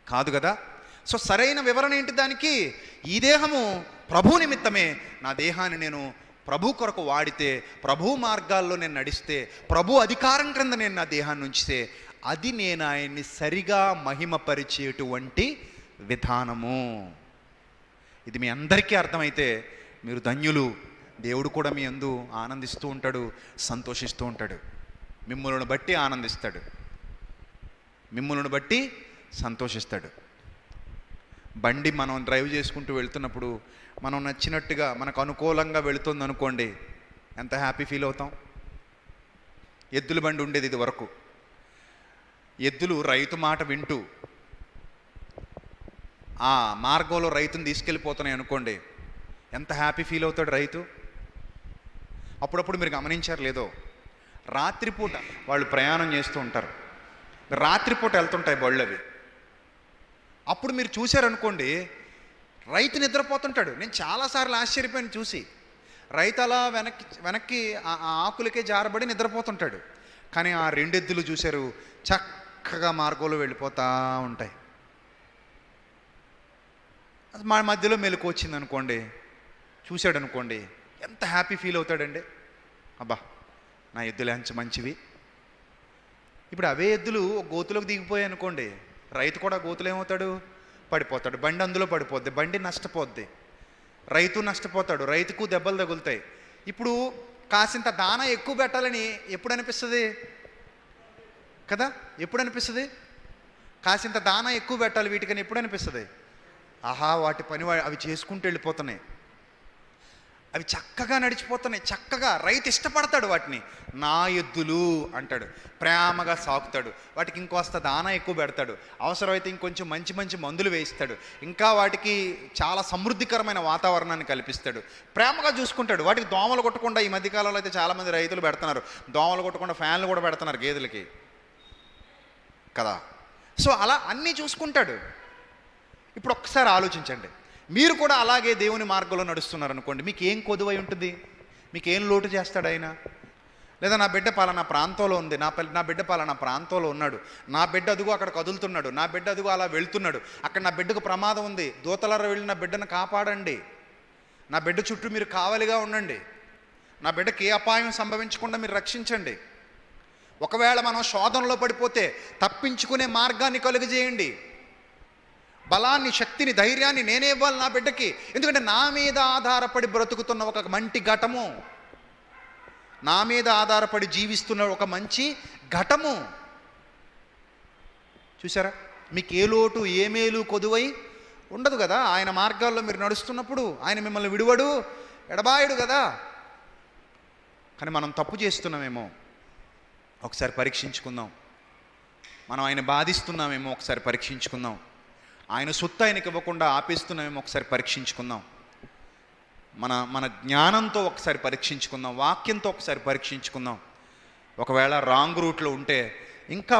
కాదు కదా. సో సరైన వివరణ ఏంటి దానికి? ఈ దేహము ప్రభు నిమిత్తమే. నా దేహాన్ని నేను ప్రభు కొరకు వాడితే, ప్రభు మార్గాల్లో నేను నడిస్తే, ప్రభు అధికారం క్రింద నేను నా దేహాన్ని ఉంచితే, అది నేను ఆయన్ని సరిగా మహిమపరిచేటువంటి విధానము. ఇది మీ అందరికీ అర్థమైతే మీరు ధన్యులు, దేవుడు కూడా మీ యందు ఆనందిస్తూ ఉంటాడు, సంతోషిస్తూ ఉంటాడు. మిమ్మల్ని బట్టి ఆనందిస్తాడు, మిమ్మల్ని బట్టి సంతోషిస్తాడు. బండి మనం డ్రైవ్ చేసుకుంటూ వెళ్తున్నప్పుడు మనం నచ్చినట్టుగా మనకు అనుకూలంగా వెళుతుంది అనుకోండి, ఎంత హ్యాపీ ఫీల్ అవుతాం. ఎద్దుల బండి ఉండేది ఇది వరకు. ఎద్దులు రైతు మాట వింటూ ఆ మార్గంలో రైతుని తీసుకెళ్ళిపోతున్నాయి అనుకోండి, ఎంత హ్యాపీ ఫీల్ అవుతాడు రైతు. అప్పుడప్పుడు మీరు గమనించారు లేదో, రాత్రిపూట వాళ్ళు ప్రయాణం చేస్తూ ఉంటారు, రాత్రిపూట వెళ్తుంటాయి బళ్ళు అవి. అప్పుడు మీరు చూశారనుకోండి, రైతు నిద్రపోతుంటాడు. నేను చాలాసార్లు ఆశ్చర్యపోయాను చూసి, రైతు అలా వెనక్కి ఆ ఆకులకే జారబడి నిద్రపోతుంటాడు. కానీ ఆ రెండెద్దులు చూశారు, చక్కగా మార్గంలో వెళ్ళిపోతూ ఉంటాయి. మా మధ్యలో మెలకు వచ్చింది అనుకోండి, చూశాడు అనుకోండి, ఎంత హ్యాపీ ఫీల్ అవుతాడండి. అబ్బా, నా ఎద్దులు ఎంత మంచివి. ఇప్పుడు అవే ఎద్దులు గోతులోకి దిగిపోయాయి అనుకోండి, రైతు కూడా గోతులు ఏమవుతాడు, పడిపోతాడు. బండి అందులో పడిపోద్ది, బండి నష్టపోద్ది, రైతు నష్టపోతాడు, రైతుకు దెబ్బలు తగులుతాయి. ఇప్పుడు కాసింత దానా ఎక్కువ పెట్టాలని ఎప్పుడు అనిపిస్తుంది కదా? ఎప్పుడు అనిపిస్తుంది? కాసింత దానా ఎక్కువ పెట్టాలి వీటికని ఎప్పుడు అనిపిస్తుంది? ఆహా, వాటి పని అవి చేసుకుంటూ వెళ్ళిపోతున్నాయి, అవి చక్కగా నడిచిపోతున్నాయి. చక్కగా రైతు ఇష్టపడతాడు వాటిని. నా ఎద్దులు అంటాడు, ప్రేమగా సాకుతాడు. వాటికి ఇంకొస్త దానా ఎక్కువ పెడతాడు, అవసరమైతే ఇంకొంచెం మంచి మంచి మందులు వేయిస్తాడు, ఇంకా వాటికి చాలా సమృద్ధికరమైన వాతావరణాన్ని కల్పిస్తాడు, ప్రేమగా చూసుకుంటాడు. వాటికి దోమలు కొట్టకుండా, ఈ మధ్యకాలంలో అయితే చాలామంది రైతులు పెడుతున్నారు, దోమలు కొట్టకుండా ఫ్యాన్లు కూడా పెడుతున్నారు గేదెలకి కదా. సో అలా అన్నీ చూసుకుంటాడు. ఇప్పుడు ఒక్కసారి ఆలోచించండి, మీరు కూడా అలాగే దేవుని మార్గంలో నడుస్తున్నారు అనుకోండి, మీకు ఏం కొదువై ఉంటుంది? మీకు ఏం లోటు చేస్తాడు ఆయన? లేదా నా బిడ్డ పలానా ప్రాంతంలో ఉంది, నా బిడ్డ పలానా ప్రాంతంలో ఉన్నాడు, నా బిడ్డ అదుగు అక్కడ కదులుతున్నాడు, నా బిడ్డ అదుగు అలా వెళ్తున్నాడు, అక్కడ నా బిడ్డకు ప్రమాదం ఉంది, దూతలారా వెళ్ళి నా బిడ్డను కాపాడండి, నా బిడ్డ చుట్టూ మీరు కావలిగా ఉండండి, నా బిడ్డకి ఏ అపాయం సంభవించకుండా మీరు రక్షించండి. ఒకవేళ మనం శోధనలో పడిపోతే తప్పించుకునే మార్గాన్ని కలుగజేయండి. బలాన్ని, శక్తిని, ధైర్యాన్ని నేనే ఇవ్వాలి నా బిడ్డకి. ఎందుకంటే నా మీద ఆధారపడి బ్రతుకుతున్న ఒక మంటి ఘటము, నా మీద ఆధారపడి జీవిస్తున్న ఒక మంచి ఘటము. చూసారా, మీకు ఏ లోటు ఏ మేలు కొదువై ఉండదు కదా. ఆయన మార్గాల్లో మీరు నడుస్తున్నప్పుడు ఆయన మిమ్మల్ని విడువడు, ఎడబాయుడు కదా. కానీ మనం తప్పు చేస్తున్నామేమో ఒకసారి పరీక్షించుకుందాం. మనం ఆయన బాధిస్తున్నామేమో ఒకసారి పరీక్షించుకుందాం. ఆయన సొత్తు ఆయనకి ఇవ్వకుండా ఆపేస్తున్నామేమో ఒకసారి పరీక్షించుకుందాం. మన జ్ఞానంతో ఒకసారి పరీక్షించుకుందాం, వాక్యంతో ఒకసారి పరీక్షించుకుందాం. ఒకవేళ రాంగ్ రూట్లో ఉంటే ఇంకా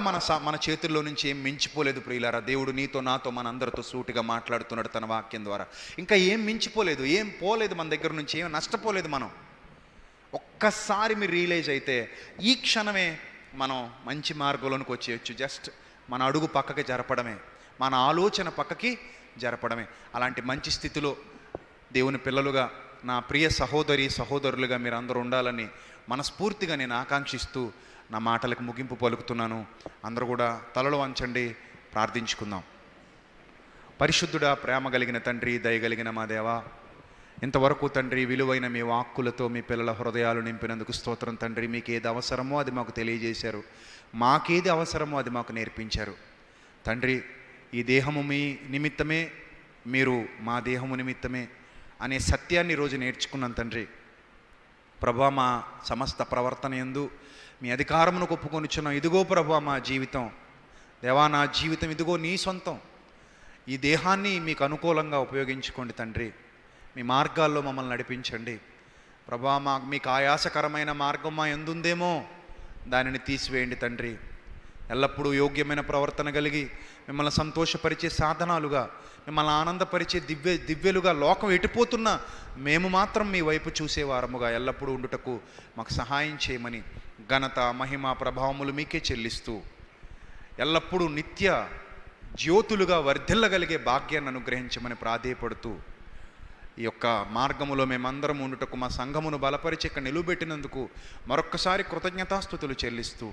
మన చేతుల్లో నుంచి ఏం మించిపోలేదు ప్రియులారా. దేవుడు నీతో నాతో మనందరితో సూటిగా మాట్లాడుతున్నాడు తన వాక్యం ద్వారా. ఇంకా ఏం మించిపోలేదు, ఏం పోలేదు మన దగ్గర నుంచి, ఏం నష్టపోలేదు మనం. ఒక్కసారి మీరు రియలైజ్ అయితే ఈ క్షణమే మనం మంచి మార్గంలోనికి వచ్చేయచ్చు. జస్ట్ మన అడుగు పక్కకి జరపడమే, మన ఆలోచన పక్కకి జరపడమే. అలాంటి మంచి స్థితిలో దేవుని పిల్లలుగా, నా ప్రియ సహోదరులుగా మీరు అందరూ ఉండాలని మనస్ఫూర్తిగా నేను ఆకాంక్షిస్తూ నా మాటలకు ముగింపు పలుకుతున్నాను. అందరూ కూడా తలలు వంచండి, ప్రార్థించుకుందాం. పరిశుద్ధుడా, ప్రేమ కలిగిన తండ్రి, దయగలిగిన మా దేవా, ఇంతవరకు తండ్రి విలువైన మీ వాక్కులతో మీ పిల్లల హృదయాలు నింపినందుకు స్తోత్రం తండ్రి. మీకు ఏది అవసరమో అది మాకు తెలియజేశారు, మాకేది అవసరమో అది మాకు నేర్పించారు తండ్రి. ఈ దేహము మీ నిమిత్తమే, మీరు మా దేహము నిమిత్తమే అనే సత్యాన్ని ఈరోజు నేర్చుకున్నాం తండ్రి. ప్రభా, మా సమస్త ప్రవర్తన యందు మీ అధికారమును ఒప్పుకొనిచున్నాం. ఇదిగో ప్రభా మా జీవితం, దేవా నా జీవితం ఇదిగో నీ సొంతం. ఈ దేహాన్ని మీకు అనుకూలంగా ఉపయోగించుకోండి తండ్రి. మీ మార్గాల్లో మమ్మల్ని నడిపించండి ప్రభా. మీకు ఆయాసకరమైన మార్గం మా ఎందుందేమో దానిని తీసివేయండి తండ్రి. ఎల్లప్పుడూ యోగ్యమైన ప్రవర్తన కలిగి మిమ్మల్ని సంతోషపరిచే సాధనాలుగా, మిమ్మల్ని ఆనందపరిచే దివ్యలుగా లోకం ఎటుపోతున్నా మేము మాత్రం మీ వైపు చూసేవారముగా ఎల్లప్పుడూ ఉండుటకు మాకు సహాయం చేయమని ఘనత, మహిమ, ప్రభావములు మీకే చెల్లిస్తూ ఎల్లప్పుడూ నిత్య జ్యోతులుగా వర్ధిల్లగలిగే భాగ్యాన్ని అనుగ్రహించమని ప్రాధేయపడుతూ ఈ యొక్క మార్గములో మేమందరం ఉండుటకు మా సంఘమును బలపరిచి ఇక్కడ నిలువబెట్టినందుకు మరొక్కసారి కృతజ్ఞతాస్తుతులు చెల్లిస్తూ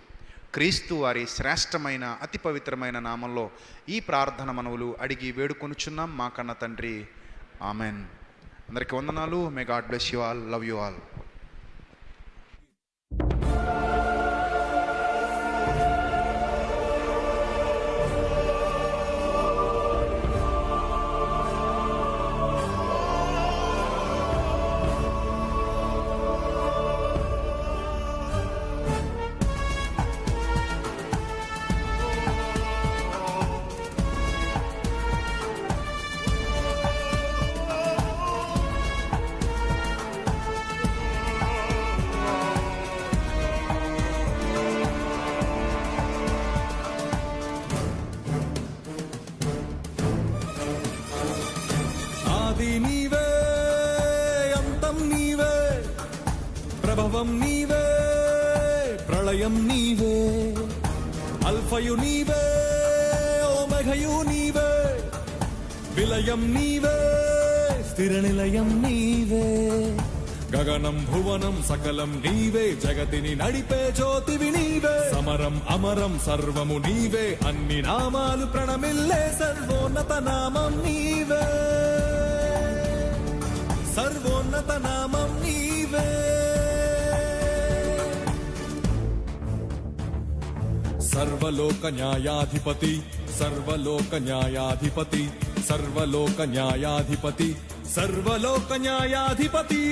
క్రీస్తు వారి శ్రేష్టమైన అతి పవిత్రమైన నామంలో ఈ ప్రార్థన మనవులు అడిగి వేడుకొనుచున్నాం మా కన్న తండ్రి. ఆమెన్. అందరికీ వందనాలు. May God bless you all. Love you all. నీవే, అంతం నీవే, ప్రభవం నీవే, ప్రళయం నీవే, అల్ఫయు నీవే, ఓమఘయు నీవే, విలయం నీవే, స్థిర నిలయం నీవే, గగనం భువనం సకలం నీవే, జగతిని నడిపే జ్యోతివి నీవే, సమరం అమరం సర్వము నీవే, అన్ని నామాలు ప్రణమిల్లే సర్వోన్నత నామం నీవే, సర్వోన్నత నామం నీవే. సర్వలోక న్యాయాధిపతి, సర్వలోక న్యాయాధిపతి, సర్వలోక న్యాయాధిపతి, సర్వలోక న్యాయాధిపతి,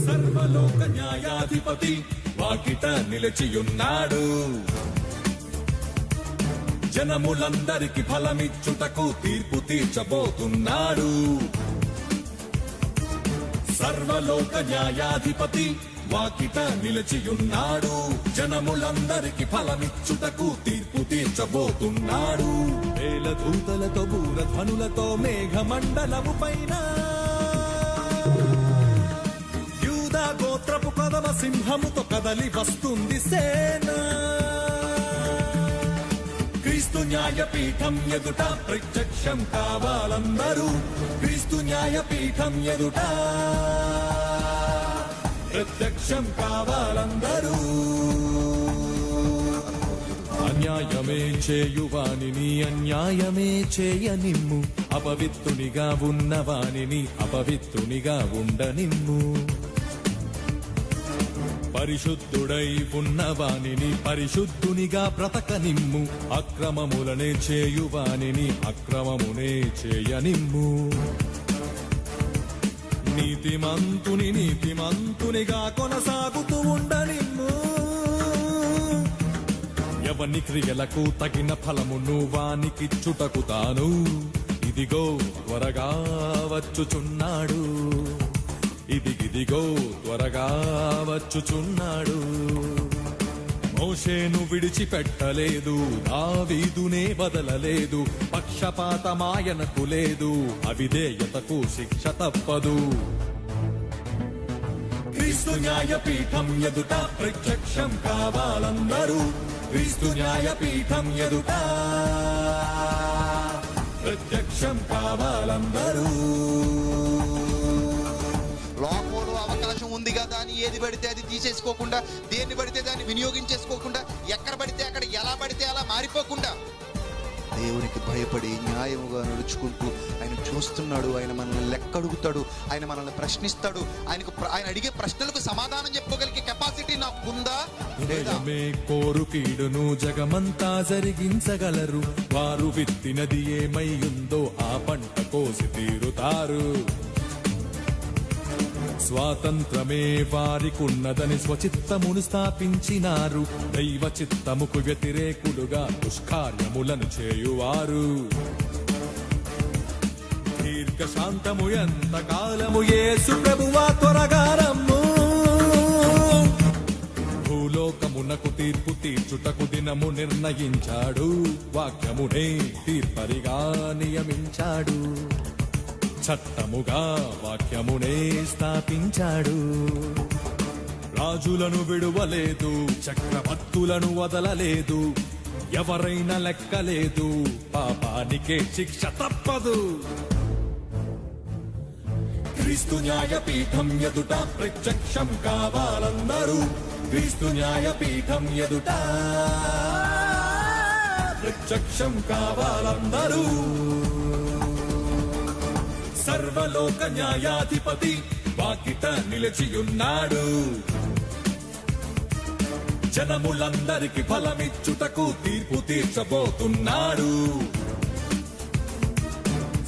సర్వలోక న్యాయాధిపతి వాకిట నిలిచియున్నాడు. జనములందరికి ఫలమిచ్చుటకు తీర్పు తీర్చబోతున్నాడు. సర్వలోక న్యాయాధిపతి వాకిట నిలిచియున్నాడు. జనములందరికి ఫలమిచ్చుటకు తీర్పు తీర్చబోతున్నాడు. వేల దూతలతో బూరధ్వనులతో మేఘమండలము పైన యూదా గోత్రపు కదమ సింహముతో కదలి వస్తుంది సేన. క్రీస్తు న్యాయపీఠం ఎదుట ప్రత్యక్షం కావాలందరూ. క్రీస్తు న్యాయపీఠం ఎదుట ప్రత్యక్షం కావాలందరూ. అన్యాయమే చేయువానిని అన్యాయమే చేయనిమ్ము. అపవిత్రునిగా ఉన్నవానిని అపవిత్రునిగా ఉండనిమ్ము. పరిశుద్ధుడై ఉన్నవానిని పరిశుద్ధునిగా బ్రతకనిమ్ము. అక్రమములనే చేయువానిని అక్రమమునే చేయనిమ్ము. నీతిమంతుని నీతిమంతునిగా కొనసాగుతూ ఉండనిమ్ము. ఎవని క్రియలకు తగిన ఫలమును వానికిచ్చుటకు తాను ఇదిగో త్వరగా వచ్చుచున్నాడు. ఇదిగిదిగో త్వరగా వచ్చుచున్నాడు. మోషేను విడిచిపెట్టలేదు, దావీదునే వదలలేదు. పక్షపాతమాయనకు లేదు, అవిధేయతకు శిక్ష తప్పదు. క్రీస్తు న్యాయపీఠం ఎదుట ప్రత్యక్షం కావాలందరూ. క్రీస్తు న్యాయపీఠం ఎదుట ప్రత్యక్షం కావాలందరూ. లోకంలో అవకాశం ఉంది కదా అని ఏది పడితే అది తీసేసుకోకుండా, దేన్ని పడితే దాన్ని వినియోగించేసుకోకుండా, ఎక్కడ పడితే అక్కడ ఎలా పడితే అలా మారిపోకుండా దేవునికి భయపడి న్యాయముగా నడుచుకుంటూ ఆయన చూస్తున్నాడు. ఆయన మనల్ని లెక్కడుగుతాడు, ఆయన మనల్ని ప్రశ్నిస్తాడు. ఆయన అడిగే ప్రశ్నలకు సమాధానం చెప్పుకోగలిగే కెపాసిటీ నాకుందా లేదా? కోరు కీడును జగమంతా జరిగించగలరు. వారు విత్తినది ఏమై ఉందో ఆ పంట కోసి తీరుతారు. స్వాతంత్రమే వారికున్నదని స్వచిత్తమును స్థాపించినారు. దైవ చిత్తముకు వ్యతిరేకులుగా దుష్కార్యములను చేయువారు. దీర్ఘశాంతము ఎంత కాలము యేసు ప్రభువా త్వరగా రమ్ము. భూలోకమునకు తీర్పు తీర్చుటకు దినము నిర్ణయించాడు. వాక్యమునే తీర్పరిగా నియమించాడు. చట్టముగా వాక్యమునే స్థాపించాడు. రాజులను విడువలేదు, చక్రవర్తులను వదలలేదు. ఎవరైనా లెక్కలేదు, పాపానికే శిక్ష తప్పదు. క్రీస్తు న్యాయపీఠం ఎదుట ప్రత్యక్షం కావాలందరూ. క్రీస్తు న్యాయపీఠం ఎదుట ప్రత్యక్షం కావాలందరూ. సర్వలోక న్యాయాధిపతి వాకిట నిలిచియున్నాడు. జనములందరికి ఫలమిచ్చుటకు తీర్పు తీర్చబోతున్నాడు.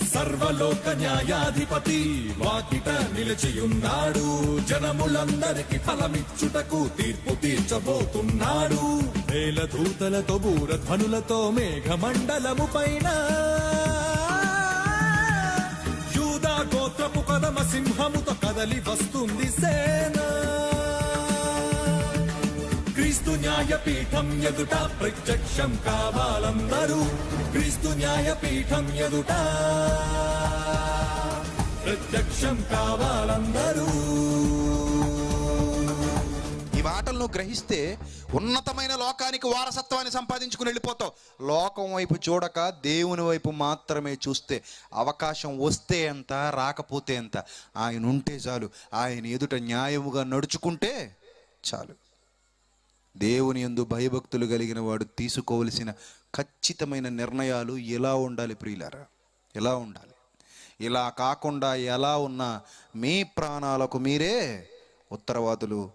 సర్వలోక న్యాయాధిపతి వాకిట నిలిచియున్నాడు. జనములందరికి ఫలమిచ్చుటకు తీర్పు తీర్చబోతున్నాడు. వేల దూతలతో బూరధ్వనులతో మేఘమండలము పైన యూదా గోత్రపు కదమ సింహముతో కదలి వస్తుంది సేన. క్రీస్తు న్యాయపీఠం ఎదుట ప్రత్యక్షం కావాలందరూ. క్రీస్తు న్యాయపీఠం ఎదుట ప్రత్యక్షం కావాలందరూ. ఈ మాటలను గ్రహిస్తే ఉన్నతమైన లోకానికి వారసత్వాన్ని సంపాదించుకుని వెళ్ళిపోతావు. లోకం వైపు చూడక దేవుని వైపు మాత్రమే చూస్తే అవకాశం వస్తే ఎంత, రాకపోతే ఎంత, ఆయన ఉంటే చాలు. ఆయన ఎదుట న్యాయముగా నడుచుకుంటే చాలు. దేవుని యందు భయభక్తులు కలిగిన వాడు తీసుకోవలసిన ఖచ్చితమైన నిర్ణయాలు ఎలా ఉండాలి ప్రియులారా? ఎలా ఉండాలి? ఇలా కాకుండా ఎలా ఉన్నా మీ ప్రాణాలకు మీరే ఉత్తరవాదులు